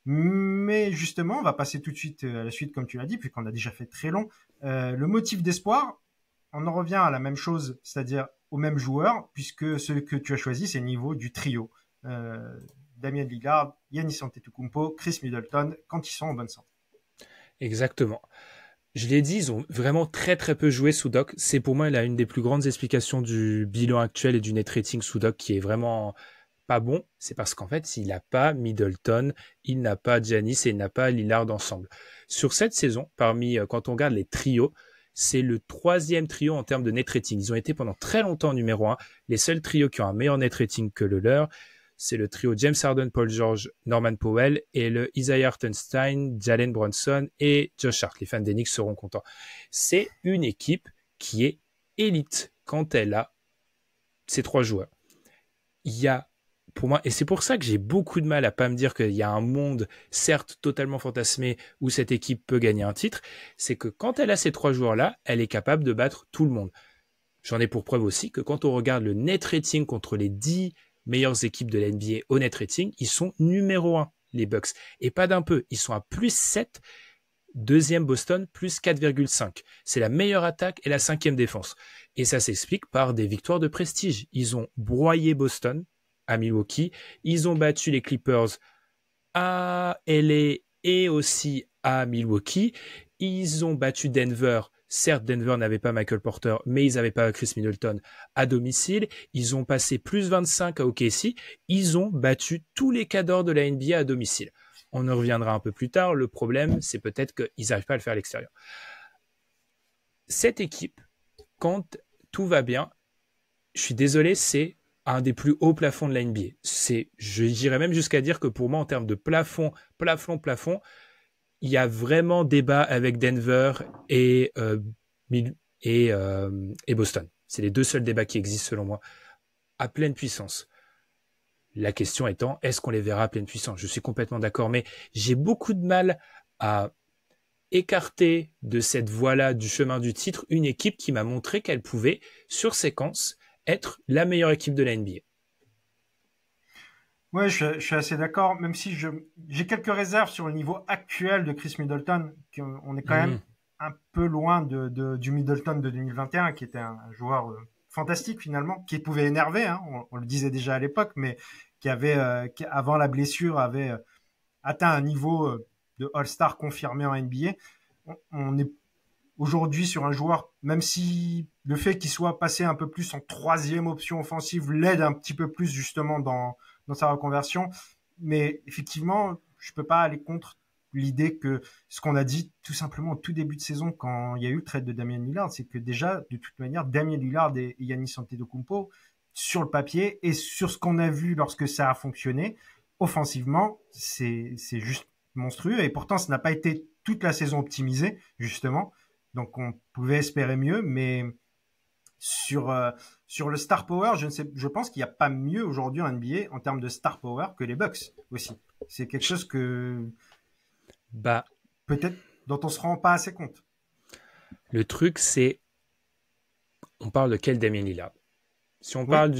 Mais justement, on va passer tout de suite à la suite, comme tu l'as dit, puisqu'on a déjà fait très long. Le motif d'espoir, on en revient à la même chose, c'est-à-dire aux mêmes joueurs, puisque ce que tu as choisi, c'est le niveau du trio. Damian Lillard, Giannis Antetokounmpo, Chris Middleton, quand ils sont en bonne santé. Exactement. Je l'ai dit, ils ont vraiment très très peu joué sous Doc. C'est pour moi une des plus grandes explications du bilan actuel et du net rating sous Doc qui est vraiment pas bon. C'est parce qu'en fait, il n'a pas Middleton, il n'a pas Giannis et il n'a pas Lillard ensemble. Sur cette saison, quand on regarde les trios, c'est le 3e trio en termes de net rating. Ils ont été pendant très longtemps numéro 1. Les seuls trios qui ont un meilleur net rating que le leur, c'est le trio James Harden, Paul George, Norman Powell et le Isaiah Hartenstein, Jalen Brunson et Josh Hart. Les fans des Knicks seront contents. C'est une équipe qui est élite quand elle a ces 3 joueurs. Il y a, pour moi, et c'est pour ça que j'ai beaucoup de mal à pas me dire qu'il y a un monde, certes totalement fantasmé, où cette équipe peut gagner un titre, c'est que quand elle a ces 3 joueurs-là, elle est capable de battre tout le monde. J'en ai pour preuve aussi que quand on regarde le net rating contre les 10 meilleures équipes de la NBA au net rating, ils sont numéro 1, les Bucks. Et pas d'un peu, ils sont à plus 7, deuxième Boston, plus 4,5. C'est la meilleure attaque et la 5e défense. Et ça s'explique par des victoires de prestige. Ils ont broyé Boston à Milwaukee, ils ont battu les Clippers à LA et aussi à Milwaukee, ils ont battu Denver. Certes, Denver n'avait pas Michael Porter, mais ils n'avaient pas Chris Middleton à domicile. Ils ont passé plus 25 à OKC. Ils ont battu tous les cadors de la NBA à domicile. On en reviendra un peu plus tard. Le problème, c'est peut-être qu'ils n'arrivent pas à le faire à l'extérieur. Cette équipe, quand tout va bien, je suis désolé, c'est un des plus hauts plafonds de la NBA. Je dirais même jusqu'à dire que pour moi, en termes de plafond, il y a vraiment débat avec Denver et Boston. C'est les 2 seuls débats qui existent selon moi à pleine puissance. La question étant, est-ce qu'on les verra à pleine puissance? Je suis complètement d'accord, mais j'ai beaucoup de mal à écarter de cette voie-là du chemin du titre une équipe qui m'a montré qu'elle pouvait, sur séquence, être la meilleure équipe de la NBA. Ouais, je suis assez d'accord, même si j'ai quelques réserves sur le niveau actuel de Chris Middleton, qu'on est quand même un peu loin du Middleton de 2021, qui était un joueur fantastique finalement, qui pouvait énerver, hein, on le disait déjà à l'époque, mais qui avant la blessure, avait atteint un niveau de All-Star confirmé en NBA. On est aujourd'hui sur un joueur, même si le fait qu'il soit passé un peu plus en 3e option offensive l'aide un petit peu plus justement dans sa reconversion. Mais effectivement, je peux pas aller contre l'idée que ce qu'on a dit tout simplement au tout début de saison quand il y a eu le trade de Damian Lillard, c'est que déjà, de toute manière, Damian Lillard et Giannis Antetokounmpo, sur le papier et sur ce qu'on a vu lorsque ça a fonctionné, offensivement, c'est juste monstrueux. Et pourtant, ça n'a pas été toute la saison optimisé, justement. Donc, on pouvait espérer mieux, mais sur le star power, je pense qu'il n'y a pas mieux aujourd'hui en NBA en termes de star power que les Bucks aussi. C'est quelque chose que peut-être dont on se rend pas assez compte. Le truc, c'est, on parle de quel Damian Lillard? Si on parle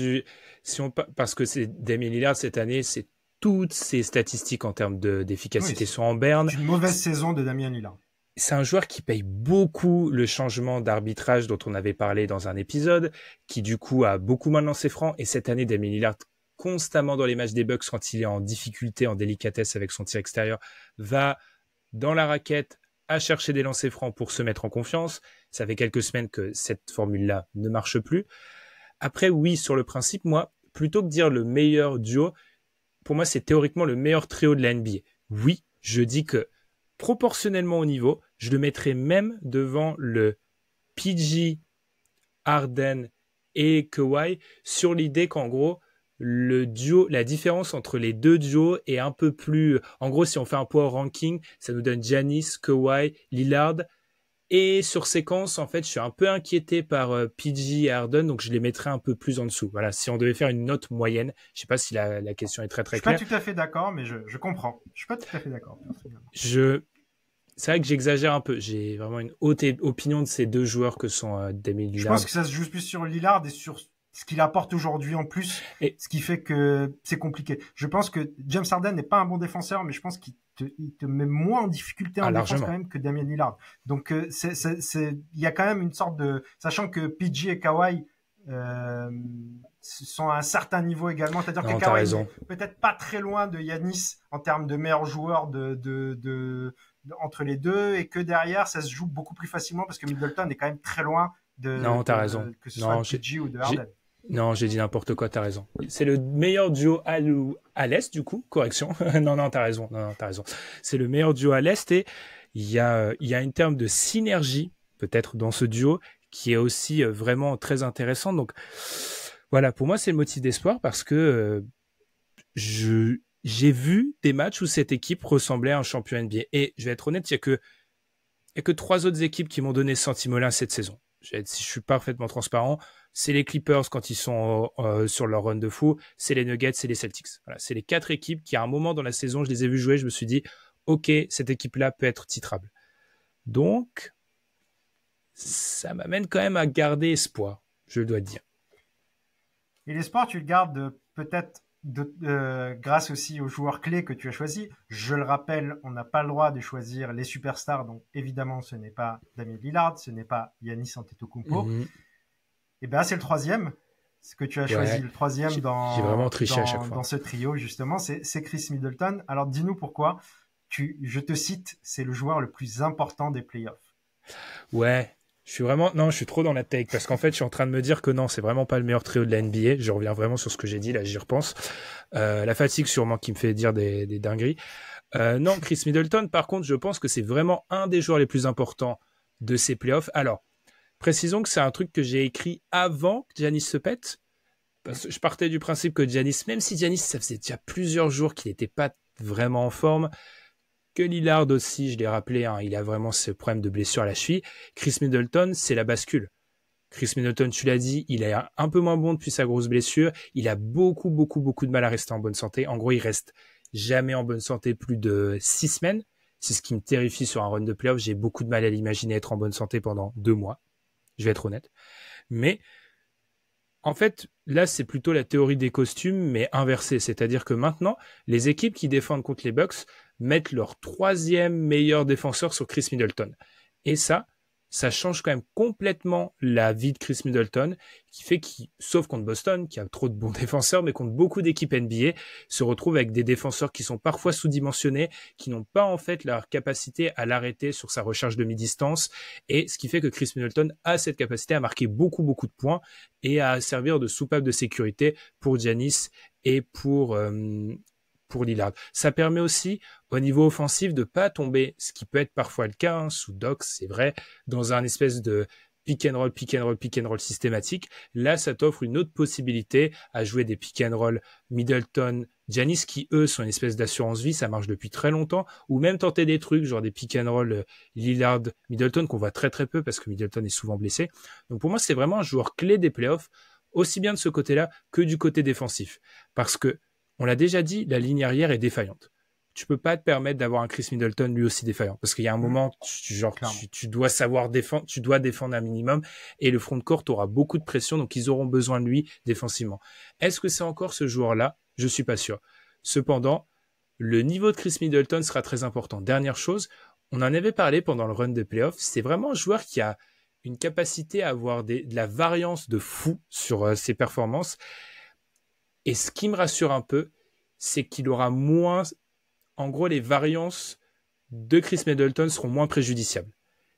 parce que c'est Damian Lillard cette année, c'est toutes ses statistiques en termes d'efficacité sont en berne. C'est une mauvaise saison de Damian Lillard. C'est un joueur qui paye beaucoup le changement d'arbitrage dont on avait parlé dans un épisode, qui du coup a beaucoup moins lancé franc. Et cette année, Damian Lillard, constamment dans les matchs des Bucks, quand il est en difficulté, en délicatesse avec son tir extérieur, va dans la raquette à chercher des lancers francs pour se mettre en confiance. Ça fait quelques semaines que cette formule-là ne marche plus. Après, oui, sur le principe, moi, plutôt que dire le meilleur duo, pour moi, c'est théoriquement le meilleur trio de la NBA. Oui, je dis que proportionnellement au niveau, je le mettrais même devant le PG, Harden et Kawhi sur l'idée qu'en gros, le duo, la différence entre les deux duos est un peu plus... En gros, si on fait un power ranking, ça nous donne Giannis, Kawhi, Lillard. Et sur séquence, en fait, je suis un peu inquiété par PG et Harden, donc je les mettrais un peu plus en dessous. Voilà, si on devait faire une note moyenne, je sais pas si la question est très très claire. Je suis pas tout à fait d'accord, mais je comprends. Je suis pas tout à fait d'accord. C'est vrai que j'exagère un peu. J'ai vraiment une haute opinion de ces deux joueurs que sont Dame et Lillard. Je pense que ça se joue plus sur Lillard et sur ce qu'il apporte aujourd'hui en plus, ce qui fait que c'est compliqué. Je pense que James Harden n'est pas un bon défenseur, mais je pense qu'il te met moins en difficulté en défense quand même que Damian Lillard. Donc il y a quand même une sorte de, sachant que PG et Kawhi sont à un certain niveau également, c'est-à-dire que Kawhi n'est peut-être pas très loin de Giannis en termes de meilleurs joueurs entre les deux, et que derrière ça se joue beaucoup plus facilement parce que Middleton est quand même très loin que ce soit de PG ou de Harden. Non, j'ai dit n'importe quoi, t'as raison. C'est le meilleur duo à l'Est, du coup. Correction. Non, t'as raison. C'est le meilleur duo à l'Est et il y a une terme de synergie, peut-être, dans ce duo, qui est aussi vraiment très intéressant. Donc, voilà, pour moi, c'est le motif d'espoir parce que j'ai vu des matchs où cette équipe ressemblait à un champion NBA. Et je vais être honnête, il y a que 3 autres équipes qui m'ont donné ce sentiment-là cette saison. Je suis parfaitement transparent. C'est les Clippers quand ils sont sur leur run de fou. C'est les Nuggets, c'est les Celtics. Voilà, c'est les 4 équipes qui, à un moment dans la saison, je les ai vus jouer. Je me suis dit, OK, cette équipe-là peut être titrable. Donc, ça m'amène quand même à garder espoir, je dois dire. Et l'espoir, tu le gardes peut-être grâce aussi aux joueurs clés que tu as choisis. Je le rappelle, on n'a pas le droit de choisir les superstars, donc évidemment ce n'est pas Damian Lillard, ce n'est pas Giannis Antetokounmpo. Et bien c'est le troisième, ce que tu as choisi, le troisième j'ai vraiment triché à chaque fois. Dans ce trio justement, c'est Chris Middleton. Alors dis-nous pourquoi, je te cite, c'est le joueur le plus important des playoffs. Ouais. Je suis trop dans la take parce qu'en fait, je suis en train de me dire que non, c'est vraiment pas le meilleur trio de la NBA. Je reviens vraiment sur ce que j'ai dit, là, j'y repense. La fatigue, sûrement, qui me fait dire des dingueries. Non, Chris Middleton, par contre, je pense que c'est vraiment un des joueurs les plus importants de ces playoffs. Alors, précisons que c'est un truc que j'ai écrit avant que Giannis se pète. Parce que je partais du principe que Giannis, même si Giannis, ça faisait déjà plusieurs jours qu'il n'était pas vraiment en forme, que Lillard aussi, je l'ai rappelé, hein, il a vraiment ce problème de blessure à la cheville. Chris Middleton, c'est la bascule. Chris Middleton, tu l'as dit, il est un peu moins bon depuis sa grosse blessure. Il a beaucoup de mal à rester en bonne santé. En gros, il reste jamais en bonne santé plus de 6 semaines. C'est ce qui me terrifie sur un run de playoff. J'ai beaucoup de mal à l'imaginer être en bonne santé pendant 2 mois. Je vais être honnête. Mais en fait, là, c'est plutôt la théorie des costumes, mais inversée. C'est-à-dire que maintenant, les équipes qui défendent contre les Bucks mettent leur 3e meilleur défenseur sur Chris Middleton. Et ça change quand même complètement la vie de Chris Middleton, qui fait sauf contre Boston, qui a trop de bons défenseurs, mais contre beaucoup d'équipes NBA, se retrouve avec des défenseurs qui sont parfois sous-dimensionnés, qui n'ont pas en fait leur capacité à l'arrêter sur sa recharge de mi-distance, et ce qui fait que Chris Middleton a cette capacité à marquer beaucoup de points et à servir de soupape de sécurité pour Giannis et pour Lillard. Ça permet aussi, au niveau offensif, de pas tomber, ce qui peut être parfois le cas, hein, sous Doc, c'est vrai, dans un espèce de pick and roll systématique. Là, ça t'offre une autre possibilité à jouer des pick and roll Middleton, Giannis, qui eux sont une espèce d'assurance vie, ça marche depuis très longtemps, ou même tenter des trucs, genre des pick and roll Lillard, Middleton, qu'on voit très peu parce que Middleton est souvent blessé. Donc pour moi, c'est vraiment un joueur clé des playoffs, aussi bien de ce côté-là que du côté défensif. Parce que on l'a déjà dit, la ligne arrière est défaillante. Tu peux pas te permettre d'avoir un Chris Middleton lui aussi défaillant. Parce qu'il y a un moment, tu dois savoir défendre, tu dois défendre un minimum. Et le front court aura beaucoup de pression, donc ils auront besoin de lui défensivement. Est-ce que c'est encore ce joueur-là? Je suis pas sûr. Cependant, le niveau de Chris Middleton sera très important. Dernière chose, on en avait parlé pendant le run des playoffs. C'est vraiment un joueur qui a une capacité à avoir de la variance de fou sur ses performances. Et ce qui me rassure un peu, c'est qu'il aura moins... En gros, les variances de Chris Middleton seront moins préjudiciables.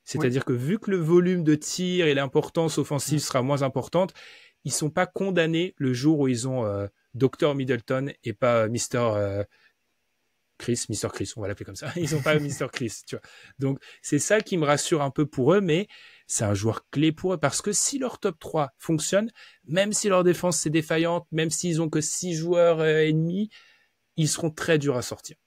C'est-à-dire que vu que le volume de tir et l'importance offensive sera moins importante, ils sont pas condamnés le jour où ils ont Dr Middleton et pas Mr Mister Chris, on va l'appeler comme ça. Ils ont pas Mister Chris, tu vois. Donc, c'est ça qui me rassure un peu pour eux, mais c'est un joueur clé pour eux parce que si leur top 3 fonctionne, même si leur défense c'est défaillante, même s'ils ont que 6 joueurs ennemis, ils seront très durs à sortir.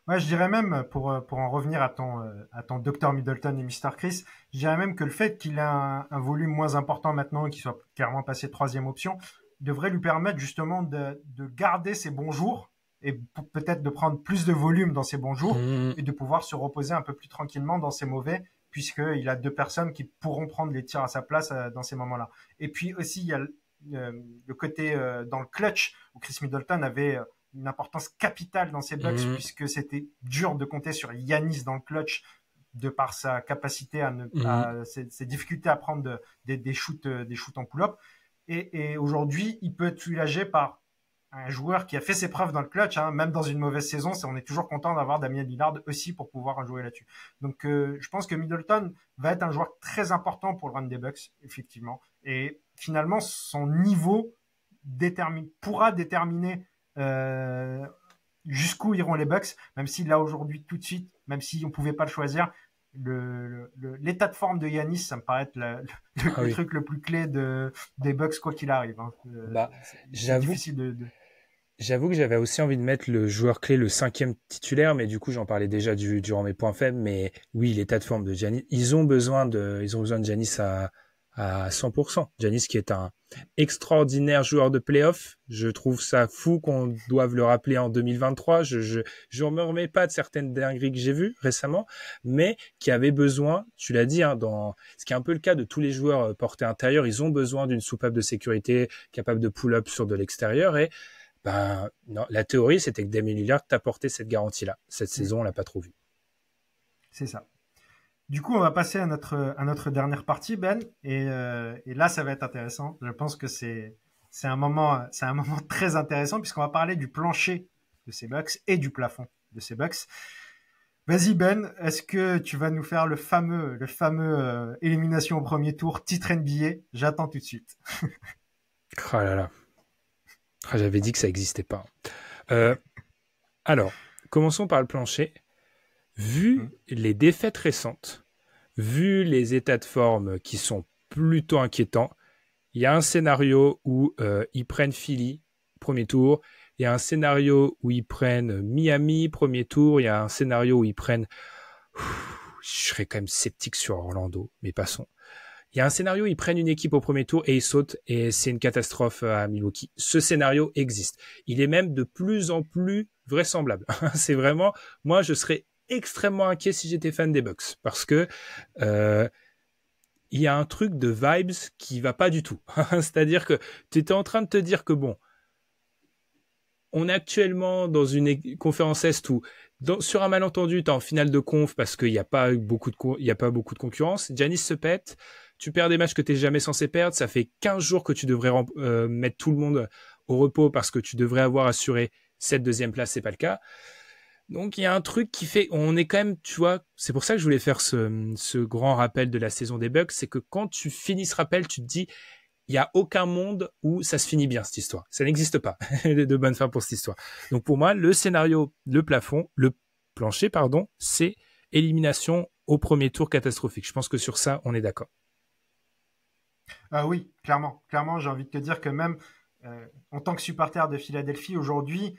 Ouais, je dirais même, pour en revenir à ton Dr Middleton et Mister Chris, je dirais même que le fait qu'il ait un volume moins important maintenant, qu'il soit clairement passé troisième option, devrait lui permettre justement de garder ses bons jours et peut-être de prendre plus de volume dans ses bons jours et de pouvoir se reposer un peu plus tranquillement dans ses mauvais, puisqu'il a deux personnes qui pourront prendre les tirs à sa place dans ces moments-là. Et puis aussi, il y a le côté dans le clutch, où Chris Middleton avait une importance capitale dans ces Bucks, puisque c'était dur de compter sur Giannis dans le clutch de par sa capacité ses difficultés à prendre des shoots en pull-up. Et aujourd'hui, il peut être soulagé par un joueur qui a fait ses preuves dans le clutch, hein, même dans une mauvaise saison. On est toujours content d'avoir Damian Lillard aussi pour pouvoir jouer là-dessus. Donc, je pense que Middleton va être un joueur très important pour le run des Bucks, effectivement. Et finalement, son niveau pourra déterminer jusqu'où iront les Bucks, même si là aujourd'hui tout de suite, même si on pouvait pas le choisir, l'état de forme de Giannis, ça me paraît être le truc le plus clé des Bucks quoi qu'il arrive. Hein. C'est difficile J'avoue que j'avais aussi envie de mettre le joueur clé, le 5e titulaire, mais du coup j'en parlais déjà durant mes points faibles. Mais oui, l'état de forme de Giannis, ils ont besoin de Giannis à 100%. Giannis qui est un extraordinaire joueur de play-off. Je trouve ça fou qu'on doive le rappeler en 2023. Je me remets pas de certaines dingueries que j'ai vues récemment, mais qui avait besoin, tu l'as dit, hein, ce qui est un peu le cas de tous les joueurs portés intérieurs, ils ont besoin d'une soupape de sécurité capable de pull-up sur de l'extérieur et non, la théorie, c'était que Damian Lillard t'apportait cette garantie-là. Cette saison, on l'a pas trop vu. C'est ça. Du coup, on va passer à notre dernière partie, Ben, et là, ça va être intéressant. Je pense que c'est un moment très intéressant puisqu'on va parler du plancher de ces Bucks et du plafond de ces Bucks. Vas-y, Ben, est-ce que tu vas nous faire le fameux élimination au premier tour, titre NBA? J'attends tout de suite. Oh là là. J'avais dit que ça n'existait pas. Alors, commençons par le plancher. Vu les défaites récentes, vu les états de forme qui sont plutôt inquiétants, il y a un scénario où ils prennent Philly, premier tour. Il y a un scénario où ils prennent Miami, premier tour. Il y a un scénario où ils prennent... je serais quand même sceptique sur Orlando, mais passons. Il y a un scénario où ils prennent une équipe au premier tour et ils sautent et c'est une catastrophe à Milwaukee. Ce scénario existe. Il est même de plus en plus vraisemblable. C'est vraiment... Moi, je serais extrêmement inquiet si j'étais fan des Bucks parce que il y a un truc de vibes qui va pas du tout. C'est-à-dire que tu étais en train de te dire que bon, on est actuellement dans une conférence Est où sur un malentendu, tu es en finale de conf parce qu'il n'y a pas beaucoup de concurrence. Giannis se pète, tu perds des matchs que tu n'es jamais censé perdre. Ça fait 15 jours que tu devrais mettre tout le monde au repos parce que tu devrais avoir assuré cette deuxième place, c'est pas le cas. Donc il y a un truc qui fait, on est quand même, tu vois, c'est pour ça que je voulais faire ce grand rappel de la saison des Bucks, c'est que quand tu finis ce rappel, tu te dis, il y a aucun monde où ça se finit bien cette histoire. Ça n'existe pas de bonne fin pour cette histoire. Donc pour moi, le scénario, le plancher, c'est élimination au premier tour catastrophique. Je pense que sur ça, on est d'accord. Oui, clairement, j'ai envie de te dire que même en tant que supporter de Philadelphie aujourd'hui,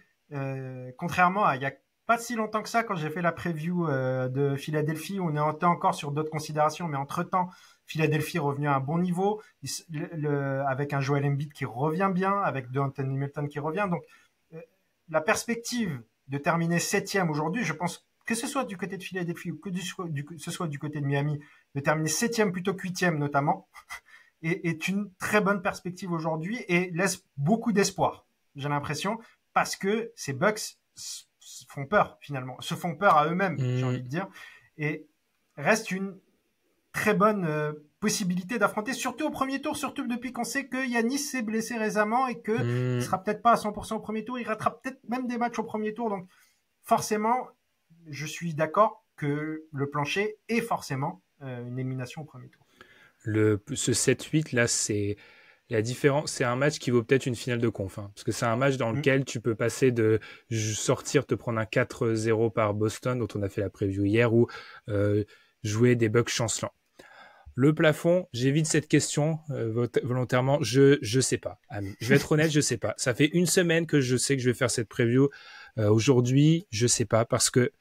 contrairement à il y a pas si longtemps que ça, quand j'ai fait la preview de Philadelphie, on était encore sur d'autres considérations, mais entre-temps, Philadelphie est revenu à un bon niveau, avec un Joel Embiid qui revient bien, avec Anthony Melton qui revient. Donc, la perspective de terminer 7e aujourd'hui, je pense que ce soit du côté de Philadelphie ou que ce soit du côté de Miami, de terminer 7e plutôt que 8e notamment, est une très bonne perspective aujourd'hui et laisse beaucoup d'espoir, j'ai l'impression, parce que ces Bucks font peur finalement, se font peur à eux-mêmes, j'ai envie de dire, et reste une très bonne possibilité d'affronter, surtout au premier tour, surtout depuis qu'on sait que Giannis s'est blessé récemment et que il sera peut-être pas à 100% au premier tour, il rattrape peut-être même des matchs au premier tour, donc forcément, je suis d'accord que le plancher est forcément une élimination au premier tour. Ce 7-8 là, La différence, c'est un match qui vaut peut-être une finale de conf, hein, parce que c'est un match dans lequel tu peux passer de sortir, te prendre un 4-0 par Boston, dont on a fait la preview hier, ou jouer des Bucks chancelants. Le plafond, j'évite cette question volontairement. Je sais pas. Je vais être honnête, je sais pas. Ça fait une semaine que je sais que je vais faire cette preview. Aujourd'hui, je sais pas parce que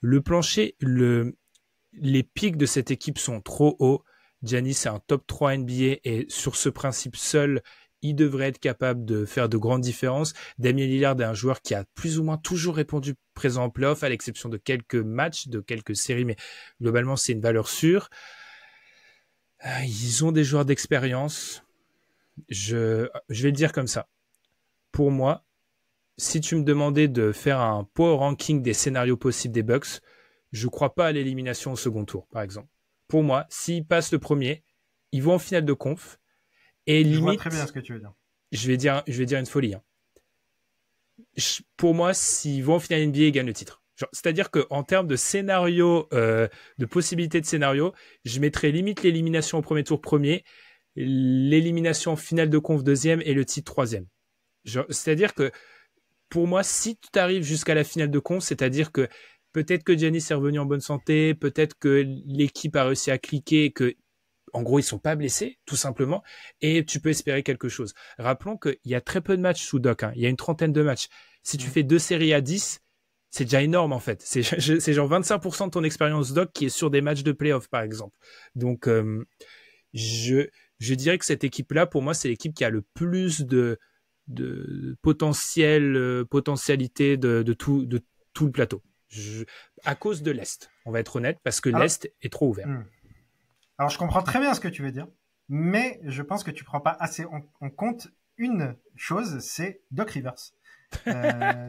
le plancher, les pics de cette équipe sont trop hauts. Giannis est un top 3 NBA et sur ce principe seul, il devrait être capable de faire de grandes différences. Damian Lillard est un joueur qui a plus ou moins toujours répondu présent en playoff, à l'exception de quelques matchs, de quelques séries, mais globalement, c'est une valeur sûre. Ils ont des joueurs d'expérience. Je vais le dire comme ça. Pour moi, si tu me demandais de faire un power ranking des scénarios possibles des Bucks, je crois pas à l'élimination au second tour, par exemple. Pour moi, s'ils passent le premier, ils vont en finale de conf. Et limite, je vois très bien ce que tu veux dire. Je vais dire une folie. Hein. Pour moi, s'ils vont en finale NBA, ils gagnent le titre. C'est-à-dire qu'en termes de scénario, de possibilités de scénario, je mettrais limite l'élimination au premier tour premier, l'élimination en finale de conf deuxième et le titre troisième. C'est-à-dire que pour moi, si tu arrives jusqu'à la finale de conf, c'est-à-dire que peut-être que Giannis est revenu en bonne santé, peut-être que l'équipe a réussi à cliquer, que en gros, ils sont pas blessés, tout simplement, et tu peux espérer quelque chose. Rappelons qu'il y a très peu de matchs sous Doc, hein. Il y a une trentaine de matchs. Si tu fais 2 séries à 10, c'est déjà énorme, en fait. C'est genre 25% de ton expérience Doc qui est sur des matchs de playoff, par exemple. Donc, je dirais que cette équipe-là, pour moi, c'est l'équipe qui a le plus de potentialité de tout le plateau. À cause de l'Est, on va être honnête, parce que l'Est est trop ouvert. Alors, je comprends très bien ce que tu veux dire, mais je pense que tu prends pas assez en compte une chose, c'est Doc Rivers.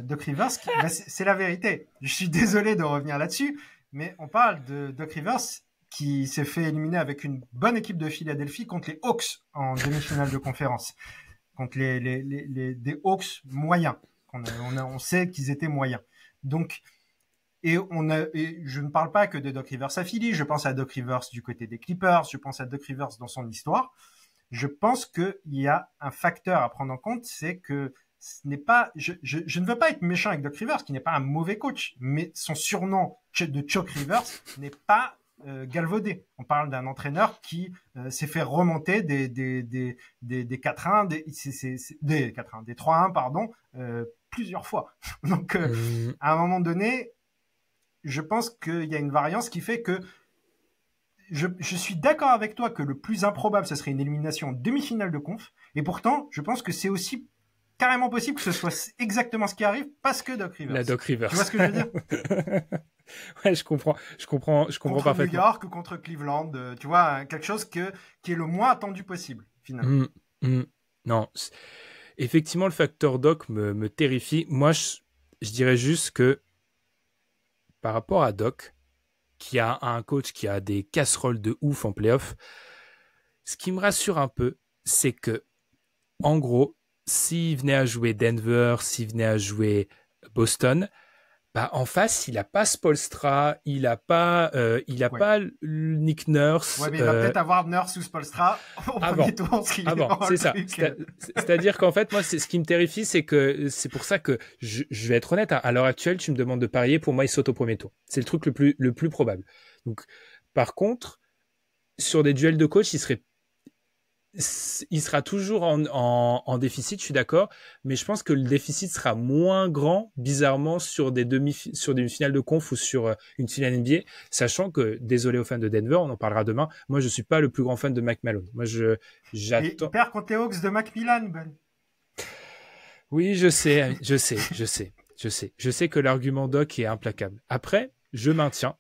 Doc Rivers, c'est la vérité. Je suis désolé de revenir là-dessus, mais on parle de Doc Rivers qui s'est fait éliminer avec une bonne équipe de Philadelphie contre les Hawks en demi-finale de conférence, contre des Hawks moyens. On sait qu'ils étaient moyens. Donc, et je ne parle pas que de Doc Rivers à Philly, je pense à Doc Rivers du côté des Clippers, je pense à Doc Rivers dans son histoire. Je pense qu'il y a un facteur à prendre en compte, c'est que ce n'est pas, je ne veux pas être méchant avec Doc Rivers, qui n'est pas un mauvais coach, mais son surnom de Chuck Rivers n'est pas galvaudé. On parle d'un entraîneur qui s'est fait remonter des 4-1, des 3-1, pardon, plusieurs fois. Donc, à un moment donné, je pense qu'il y a une variance qui fait que je suis d'accord avec toi que le plus improbable, ce serait une élimination en demi-finale de conf. Et pourtant, je pense que c'est aussi carrément possible que ce soit exactement ce qui arrive parce que Doc Rivers. La Doc Rivers. Tu vois ce que je veux dire? Ouais, je comprends contre parfaitement. New York ou contre Cleveland, tu vois, quelque chose qui est le moins attendu possible, finalement. Non, effectivement, le facteur Doc me terrifie. Moi, je dirais juste que par rapport à Doc, qui a un coach qui a des casseroles de ouf en playoff, ce qui me rassure un peu, c'est que, en gros, s'il venait à jouer Denver, s'il venait à jouer Boston, bah en face, il a pas Spoelstra, il a pas Nick Nurse. Ouais, mais il va peut-être avoir Nurse ou Spoelstra au premier tour. C'est ça. C'est-à-dire qu'en fait, moi, ce qui me terrifie, c'est pour ça que je vais être honnête. Hein, à l'heure actuelle, tu me demandes de parier, pour moi, il saute au premier tour. C'est le truc le plus probable. Donc, par contre, sur des duels de coach, il sera toujours en déficit, je suis d'accord, mais je pense que le déficit sera moins grand, bizarrement, sur une finale de conf ou sur une finale NBA, sachant que, désolé aux fans de Denver, on en parlera demain, moi je suis pas le plus grand fan de Mike Malone. Moi j'attends. Et il perd contre les Hawks de Macmillan, Ben. Oui, je sais. Je sais que l'argument Doc est implacable. Après, je maintiens.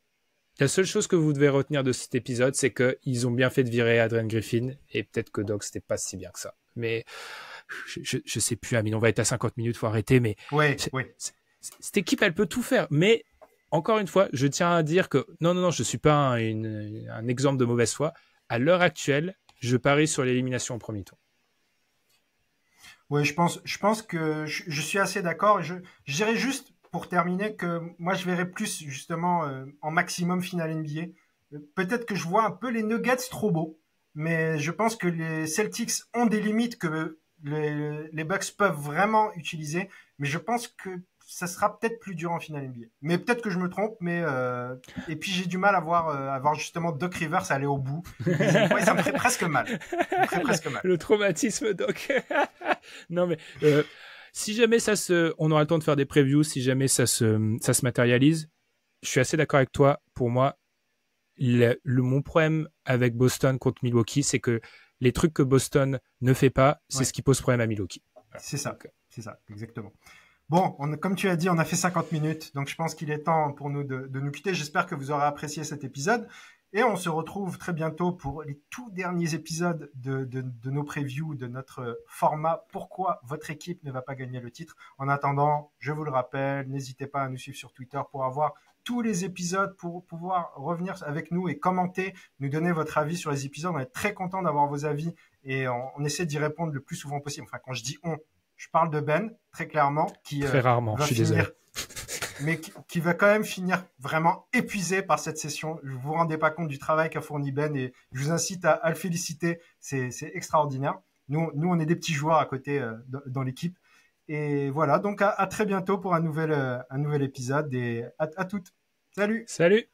La seule chose que vous devez retenir de cet épisode, c'est qu'ils ont bien fait de virer Adrian Griffin, et peut-être que Doc, c'était pas si bien que ça. Mais je sais plus, Amine, on va être à 50 minutes, faut arrêter, mais oui. Cette équipe, elle peut tout faire. Mais encore une fois, je tiens à dire que non, je suis pas un exemple de mauvaise foi. À l'heure actuelle, je parie sur l'élimination au premier tour. Oui, je pense que je suis assez d'accord. Je dirais juste, pour terminer, que moi je verrais plus justement en maximum finale NBA. Peut-être que je vois un peu les Nuggets trop beaux. mais je pense que les Celtics ont des limites que les Bucks peuvent vraiment utiliser, mais je pense que ça sera peut-être plus dur en finale NBA. Mais peut-être que je me trompe, et puis j'ai du mal à voir justement Doc Rivers aller au bout. Ouais, ça me ferait presque mal. Ça me ferait presque mal. Le traumatisme, Doc. Non, mais si jamais on aura le temps de faire des previews, si jamais ça se matérialise, je suis assez d'accord avec toi. Pour moi, mon problème avec Boston contre Milwaukee, c'est que les trucs que Boston ne fait pas, c'est ce qui pose problème à Milwaukee. C'est ça, exactement. Bon, comme tu as dit, on a fait 50 minutes, donc je pense qu'il est temps pour nous de nous quitter. J'espère que vous aurez apprécié cet épisode. Et on se retrouve très bientôt pour les tout derniers épisodes de nos previews, de notre format « Pourquoi votre équipe ne va pas gagner le titre ?» En attendant, je vous le rappelle, n'hésitez pas à nous suivre sur Twitter pour avoir tous les épisodes, pour pouvoir revenir avec nous et commenter, nous donner votre avis sur les épisodes. On est très content d'avoir vos avis et on essaie d'y répondre le plus souvent possible. Enfin, quand je dis « on », je parle de Ben, très clairement, qui très rarement, je suis désolé. Mais qui va quand même finir vraiment épuisé par cette session. Vous vous rendez pas compte du travail qu'a fourni Ben et je vous incite à le féliciter. C'est extraordinaire. Nous, on est des petits joueurs à côté dans l'équipe. Et voilà, donc à très bientôt pour un nouvel épisode et à toutes. Salut. Salut.